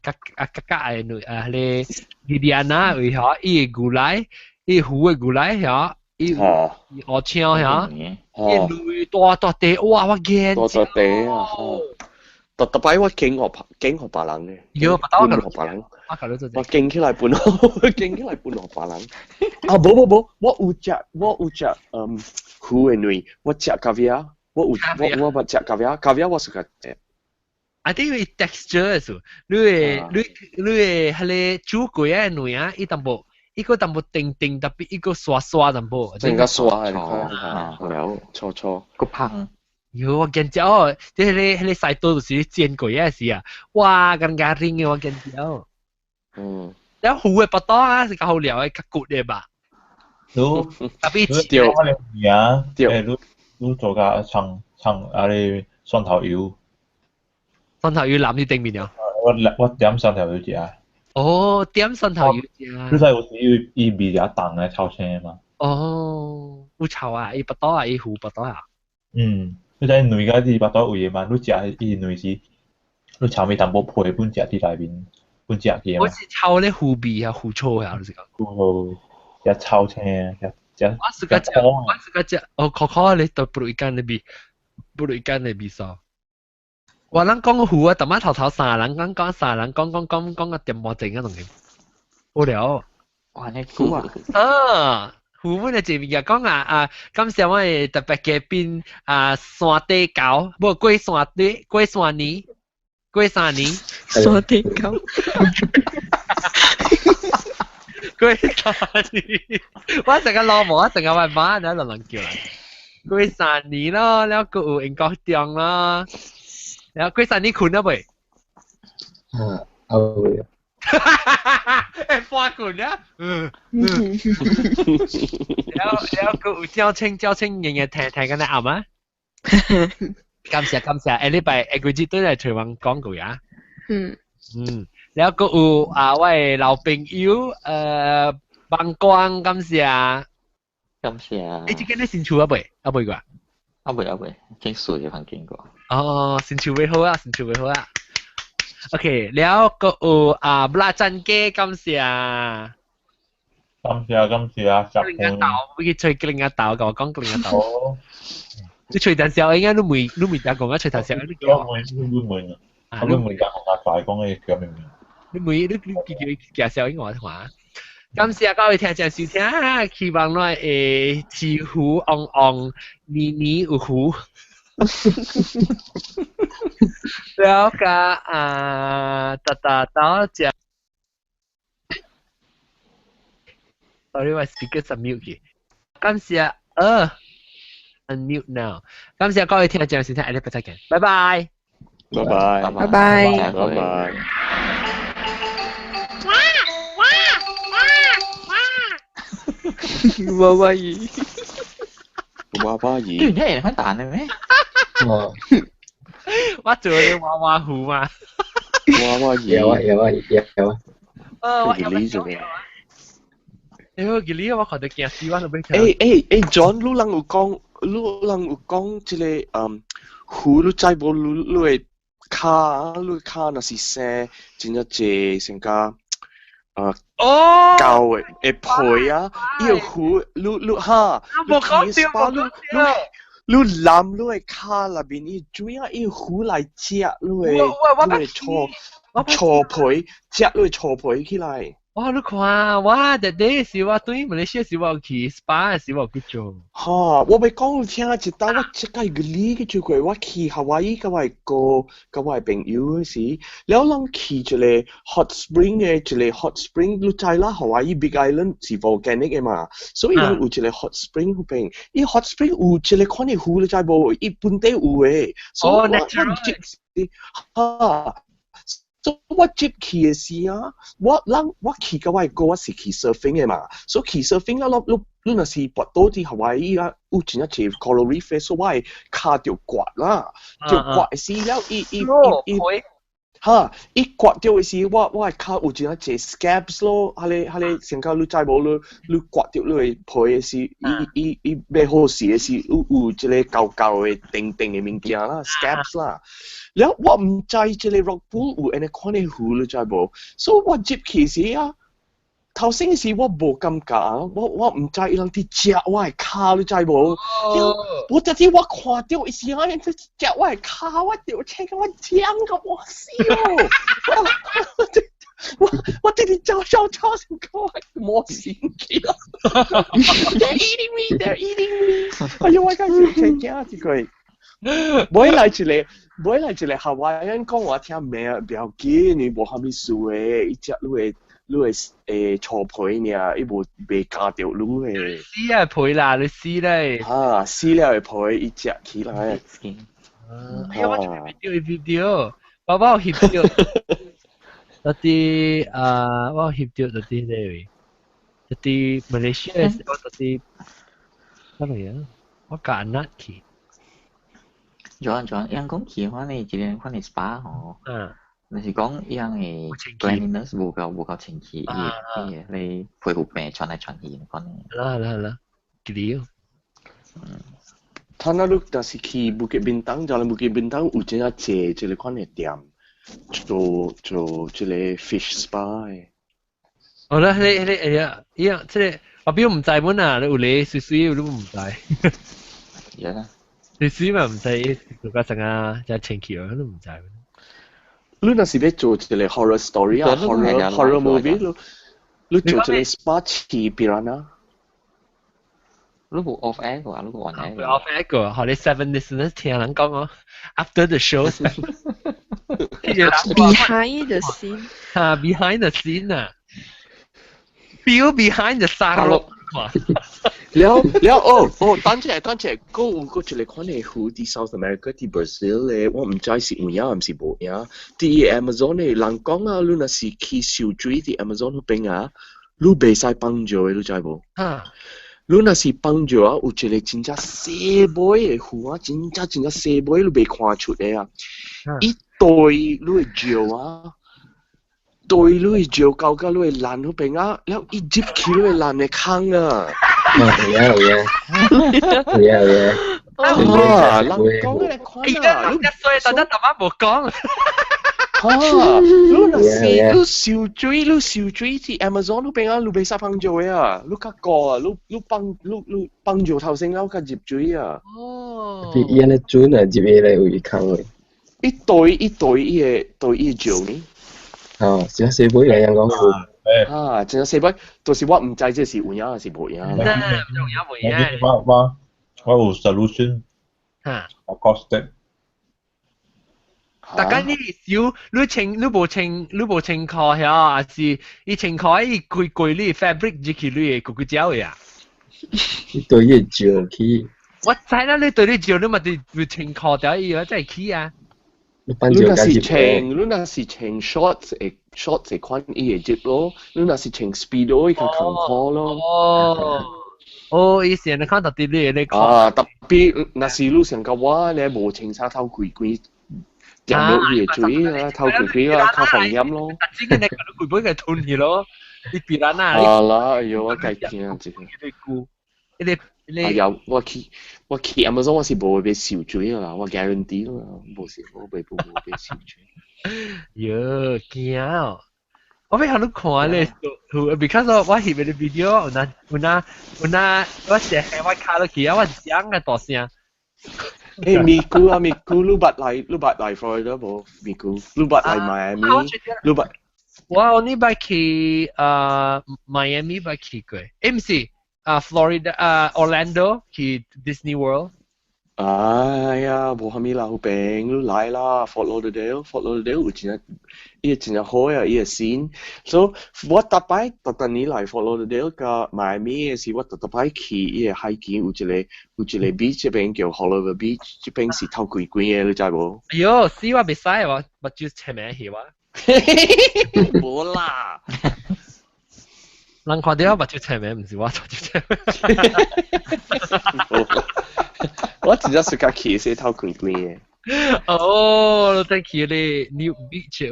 格嘅糜咧，伊啲安那為嚇，伊個牛奶，伊糊嘅牛奶嚇，伊鵝腸嚇，伊糜大地，哇！我驚。大地啊！特別我驚學別人嘅。有半學別人。我驚起來半學別人。冇，我有食糊嘅糜，我食咖啡啊。我唔食咖啡，我食嘅。I think it's texture 數，你係煮過嘅糜啊，伊淡薄，伊個淡薄定，特別伊個刷淡薄。真個刷係，好了，錯。個香。有我見咗哦，即係你西多就是煎過嘅事啊，哇，咁加甜嘅我見咗。แล้วหู嘅不多啊，是較好料嘅，較骨嘅吧。特別掉我哋呀，你做個葱蒜頭油。蒜頭油淋啲頂面啊？我點蒜頭油食啊？哦，點蒜頭油食啊？你知有時伊味較重嘅炒青嘛？哦，有臭啊？伊不多啊？伊糊不多啊？你知糜個伊不多有嘢嘛？你食伊糜是，你炒味淡薄配本食啲內面，本食嘅嘛？我是炒咧糊味啊，糊醋啊，你識講？食炒青，我是個只，可你對不如一間嘅味素。話咱講糊啊，特晚頭三人講個點冇正嘅東西，好了。哇，你估啊？糊本嘅前面又講今時我哋特別嘅邊山地狗，不過過山年，山地狗。過山年，我成個老母，成個媽媽，你喺度諗叫啦。過山年咯，แล้วก็有英國tiếng咯。แล้ว過山年คุณนะบ่เอาฟ้าคุณนะแล้วก็有招清日日聽緊你啱啊？感謝，誒呢排誒都係隨網廣告呀。แล้วก็我嘅老朋友บางกวาง感謝。你之前你先處啊未？過啊？未，經水嘅環境過。哦，先處未好啊。OK，แล้วก็ปลาจันเก้感謝。感謝，กลิ้งกระเต่าเมื่อกี้ช่วยกลิ้งกระเต่ากับกล้องกลิ้งกระเต่า你吹彈小應該都未打講啊，吹彈小你叫我妹啊，我妹講我大講嘅叫咩名？你叫小英我話。感謝各位聽眾收聽，希望我會似乎昂昂年年有福。แล้วก็ต่อจาก sorry ว่า speaker จะ mute 嘅感謝unmute now 感謝各位聽眾收聽，下禮拜再見，拜拜，拜拜，拜拜。拜拜。娃娃魚，娃娃魚，對，你係開蛋嘅咩？哦，我做你娃娃虎嘛，娃娃魚，有啊，我佢哋做嘅。我看到驚死我都俾John，你能有講即個虎你知冇？你會卡那是寫真係借成家教嘅陪啊，呢個虎你哈，你攬你會卡入邊，你主要呢個虎嚟隻，你會錯陪，隻你會錯陪起來。哇！你看哇，that day 是我對馬來西亞是我去 SPA 是我去做。哈，我咪講聽一單，我即係個呢個做過，我去夏威夷嗰位個位朋友嗰時，แล้วลอง去住嚟 hot spring 嘅，住嚟 hot spring，你知啦，夏威夷 Big Island 是 volcanic 嘅嘛，所以你有住嚟 hot spring 嗰邊，呢 hot spring 有住嚟看你湖你知冇？一般都有嘅，所以哈。所以我接去嘅時啊，我去嘅話個我是去 surfing 嘅嘛，所以去 surfing 啊，你若是跋倒啲夏威夷啊，有真係似 coral reef，所以我係卡條刮啦，條刮嘅時了，一刮掉嘅時，我係卡有真係似 scabs 咯，係你成個你知冇？你刮掉你會賠嘅時，伊咩好事嘅時，有即個舊嘅定嘅物件啦 ，scabs 啦。แล้วว่า唔知即係 rock pool 有安尼看你湖你知冇？所以我接起時啊，頭先時我冇感覺啊，我唔知伊人啲隻我係卡你知冇？我特啲我看到伊時啊，人啲隻我係卡，我掉車我驚咁我笑，我直直笑成個魔仙嘅，They're eating me，哎呀我開始驚啲佢。每嚟一個夏威夷人講我聽名不要緊，你無蝦米事嘅，伊隻你會錯賠呢，伊無袂加掉你嘅。死啊賠啦，你死咧！嚇死了會賠，伊隻起來。哎呀，我做 video，爸爸有翕到，嗰啲我有翕到嗰啲咧，嗰啲馬來西亞嗰啲乜嘢啊？我揀乜去？John，yang講起話呢，一年看你 SPA 吼，但是講樣嘅 cleanliness 無夠清氣，你配合病傳來傳去，可能。啦，幾了。他那lúc 但是去 Bukit Bintang， 就係 Bukit Bintang 有真係借即係看你店做即係 fish spa 嘅。好啦，你依樣即係我表唔制本啊，你有你水我都唔制。係啦。你水咪唔使做個成啊，就清氣我都唔制。你若是要做一個 horror story 啊 ，horror movie，你做一個 spa 似 piranha。你冇 off air 個，你冇 on air 個。off air 個，學你 seven listeners 聽人講我 after the show。Behind the scene。behind the scene 啊 ，feel behind the sound。แล้ว當隻個有個一個看你湖啲 South America 啲 Brazil 咧，我唔知是有影還是無影。啲 Amazon 咧，人講啊，你若是去受水啲 Amazon 嗰邊啊，你袂使幫助嘅，你知無？你若是幫助啊，有一個真正細尾嘅湖啊，真正細尾，你袂看出嘅啊。一對你會照啊。對你照夠㗎，你會爛嗰邊啊，แล้ว一接起你會爛嘅坑啊！係啊，人講嘅你看啊，你1歲，大家冇講。lu燒水至 Amazon 都俾我lu俾沙烹做啊，lu 卡過啊，lu幫做頭先撈卡接水啊。哦。Tapi iyan na chun na jib ele ui khang oi. 一對伊做呢。小四妹嚟人講淨係四杯，到時我唔制即係換呀，是冇呀。真係唔用呀，冇呀。我有 solution。我 costed。大家呢少，你無清課呀，還是你清課伊貴呢 fabric 只佢呢個膠呀？呢對嘢照起。我知啦，你對你照你咪對清課掉伊個真係起啊！你那是穿 shorts 係款伊嘅接咯，你那是穿 speedo 伊個長褲咯。以前你看到啲你特別那是你上個話你無穿衫偷貴貴。入到嘢嘴啊，偷佢啊，靠防音咯。但係你佢本嘅吞去咯，你必然啊。啦，哎呦，我計見啊，真係。你哎呀，我去 Amazon 我是冇會俾笑嘴啦，我 guarantee 啦，冇事，我俾笑嘴。喲，驚！我俾人都看咧，because 我翕嘅 video，有那我寫喺我卡落去啊，我講嘅大聲。咪咕，你捌嚟 Florida 冇？咪咕，你捌嚟 Miami， 你捌？我呢捌去Miami 捌去過，唔是Florida Orlando 去 Disney World。哎呀，冇蝦米啦，好平，你嚟啦 ，Fort Lauderdale 有真係好啊，伊個線，所以我特你嚟 Fort Lauderdale 個 Miami 嘅時，我特擺去伊個海景有一個 beach 這邊叫 Holiday Beach， 這邊是偷貴嘅，你知冇？哎呦，死我未使喎，我就前面去哇。冇啦。人看到我就前面，唔是我就前面。我真係想去先偷貴嘅。哦，你去咧 New Beach 去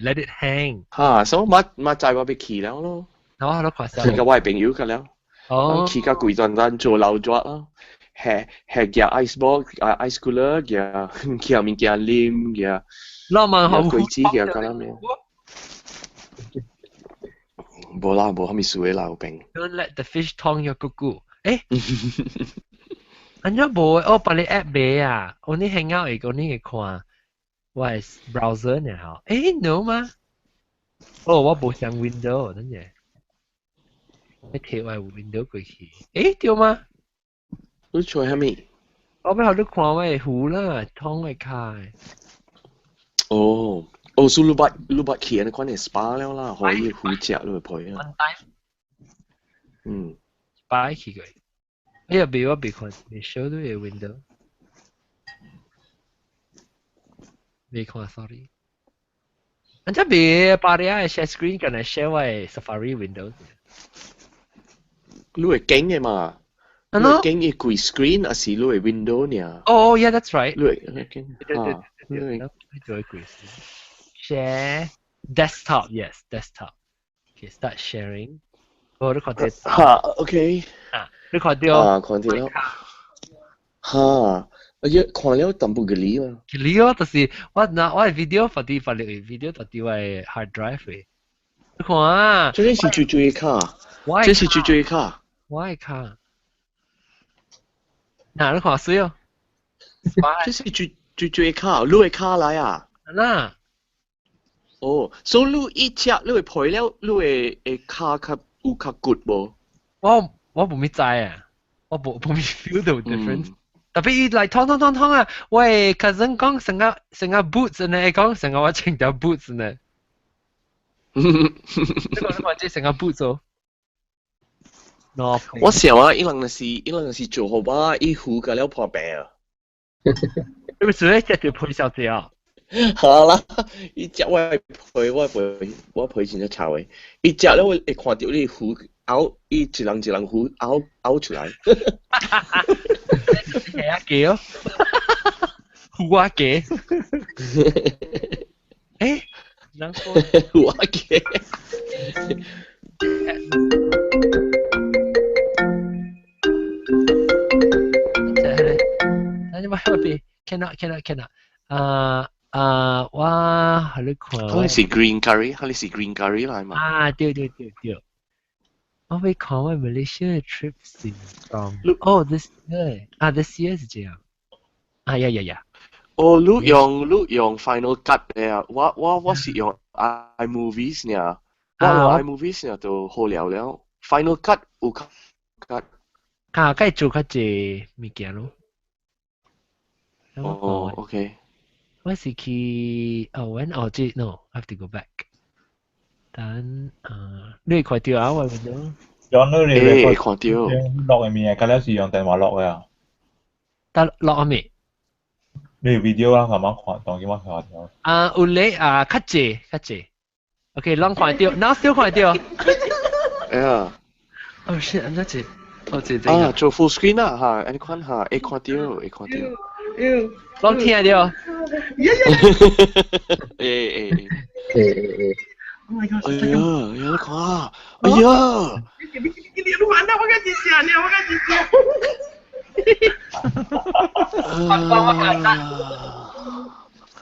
Let It Hang。所以我就我俾去了咯。我看晒。去個我朋友㗎了。去個貴陣做流咗啦。係嘅 ice ball、ice cooler 嘅，佢後面嘅黏嘅。浪漫好。貴子嘅嗰啲咩？冇啦，冇咩水啦，好平。Don't let the fish tongue your cuckoo。อันนี้บ่把你 app 俾啊我นี่ hang out อีกนี่看我係 browser เนี่ยเหรอno 嗎我冇上 window นั่น嘢ไม่貼我 window 過去對嗎你做係咩我俾佢都看我係湖啦湯係開所以你捌去嗰款係 spa 了啦可以湖食你去陪啊spa 去過我別看，未 show 到嘅 window， 未看 sorry。人家別把你嘅 share screen 跟嚟 share 我嘅 Safari window。你係鏡嘅嘛？你係鏡嘅貴 screen，還是你係 window 呢？Oh yeah, that's right。你係鏡。你做貴 share desktop yes desktop。Okay, start sharing。我都看到。OK。你看到？看到了。看了淡薄嘅理啊。嘅理啊，就是我係 video 發啲 video 到啲係 hard drive 嘅。你看啊。這是最卡。這是最卡。我係卡。嗱，你看水哦。這是最卡，你係卡嚟啊？嗱。所以你一隻你係配了，你係卡有卡 good 無？我冇咩知啊，我冇咩 feel 到 difference。特別伊嚟湯啊，我係 cousin 講成個 boots 呢，講成個我穿條 boots 呢。你講即成個 boots 哦。我想啊，伊人是做好吧，伊胡個了破病啊。你咪做一隻條配小姐啊？好啦，伊隻我配前一炒嘅，伊隻咧會看到你胡。拗一人胡拗出來，係啊幾咯，胡啊幾，能夠胡啊幾，你咪後邊 cannot，我喺你看佢是 green curry，佢是 green curry 嚟嘛？對。我會看我 Malaysia trip 是 from this year，this year 是這樣。呀。哦，你用 Final Cut 嘅，我是用 iMovies 呢，我用 iMovies 呢就好了。Final Cut 有 cut。該做較濟物件咯。哦 ，OK。我是去when no I have to go back。等你會看到啊？我見到。用你會看到。落嘅面，佢咧是用電話落嘅啊。得落啊未？你 video 啦，慢慢看，當見我看到。有咧較濟。OK，啷看到 ？Now still 看到。哎呀。Oh shit！咁多謝。做 full screen 啦嚇，你看下，會看到。啷聽到？Oh my god！哎呀，你看，哎呀！你玩到我嘅字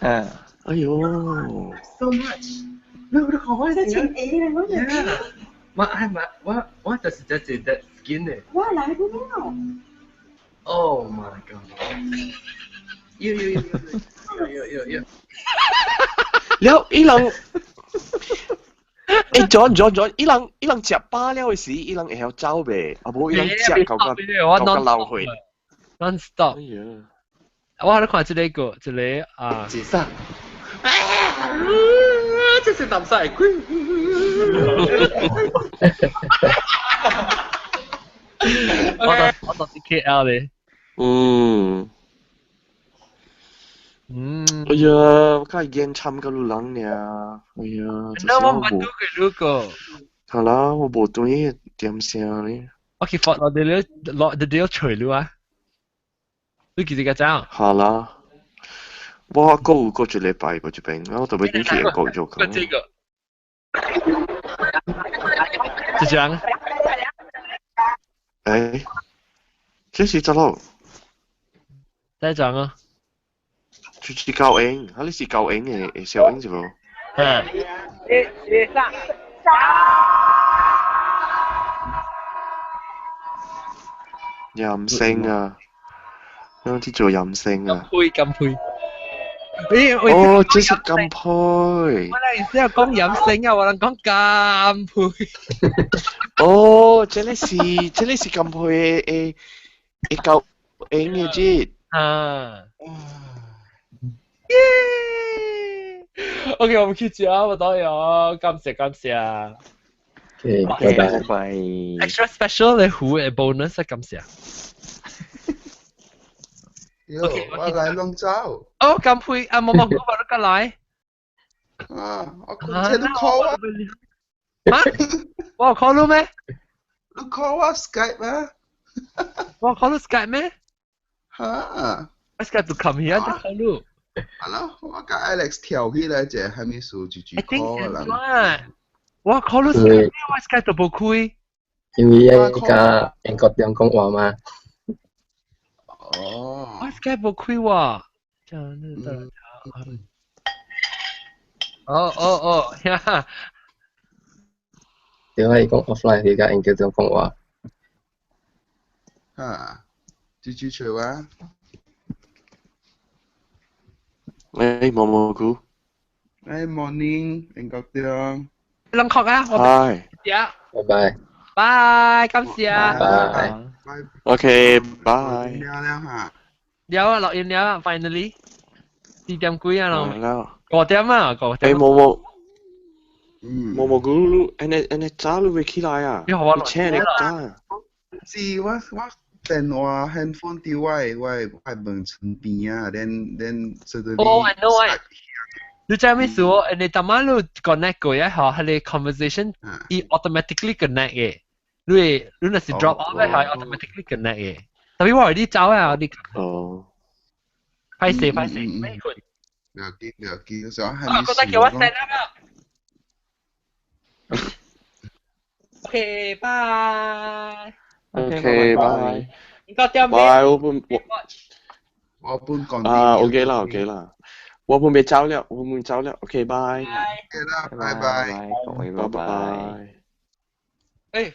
啊！哎呦 ！So much！你看我在前 A 咧，我就是只隻 skin 咧。我來不了。Oh my god！要。了，伊人，John，伊人食飽了時，伊人會曉走唄，啊無伊人食夠流血。Non stop。哎呀！我喺度看一個自殺。這是南沙龜。我到 KL 咧。哎呀，我看煙參個路人呀，哎呀，那我冇到佢嗰個。好啦，我冇對點聲咧。我去發落啲除了啊。你記得㗎？好啦，我過一個禮拜過這邊，我特別點去過就可能。這個。就這樣。哎，這是怎咯？再講啊。就是教英，你是教英嘅小英是冇？任性啊！有啲做任性啊！金配。哦，這是金配。我哋先有講任性啊，我哋講金配。哦，這裡是金配嘅教英嘅啫。OK， 我們開始啊，我導遊，感謝。OK，拜拜。Extra special 你胡嘅 bonus 感謝。我來龍舟。哦，咁配啊，冇估到過來。我講車都 call 啊。我 call 咩？你 call 我 Skype 咩？我 call Skype 咩？Skype to come here 就 call 你。係咯，我跟 Alex 跳起來就係咪數住 call 啦？我 call 你 Skype 我 Skype 就冇開。因為而家英國點講話嘛？我 Skype 冇開喎。哦呀！點解講 offline 而家英國點講話？住除話。Momoku。morning，英國點？冷確啊！Hi。拜拜。拜，感謝。拜。OK，bye。有啊，錄音了啊 ，finally。4點幾啊，咯。5點啊，5點。Momoku，你早你會起來啊？你好啊，你請你早。是我電話 handphone 掉我門床邊啊 ，then suddenly。Oh, I know why。你知咩事喎？你當晚你 connect 過一下，係你 conversation，佢 automatically connect 嘅。你若是 drop off 嘅係 automatically connect 嘅。特別我啲走啊，啲。哦。快死，咩款？了解，想係咪？覺得叫我 send 啊？OK，bye。OK，bye。你個點咩？bye，我本講。OK 啦。我們未走了，我們走了，OK，拜。OK 啦，拜拜。各位，拜拜拜。拜。誒。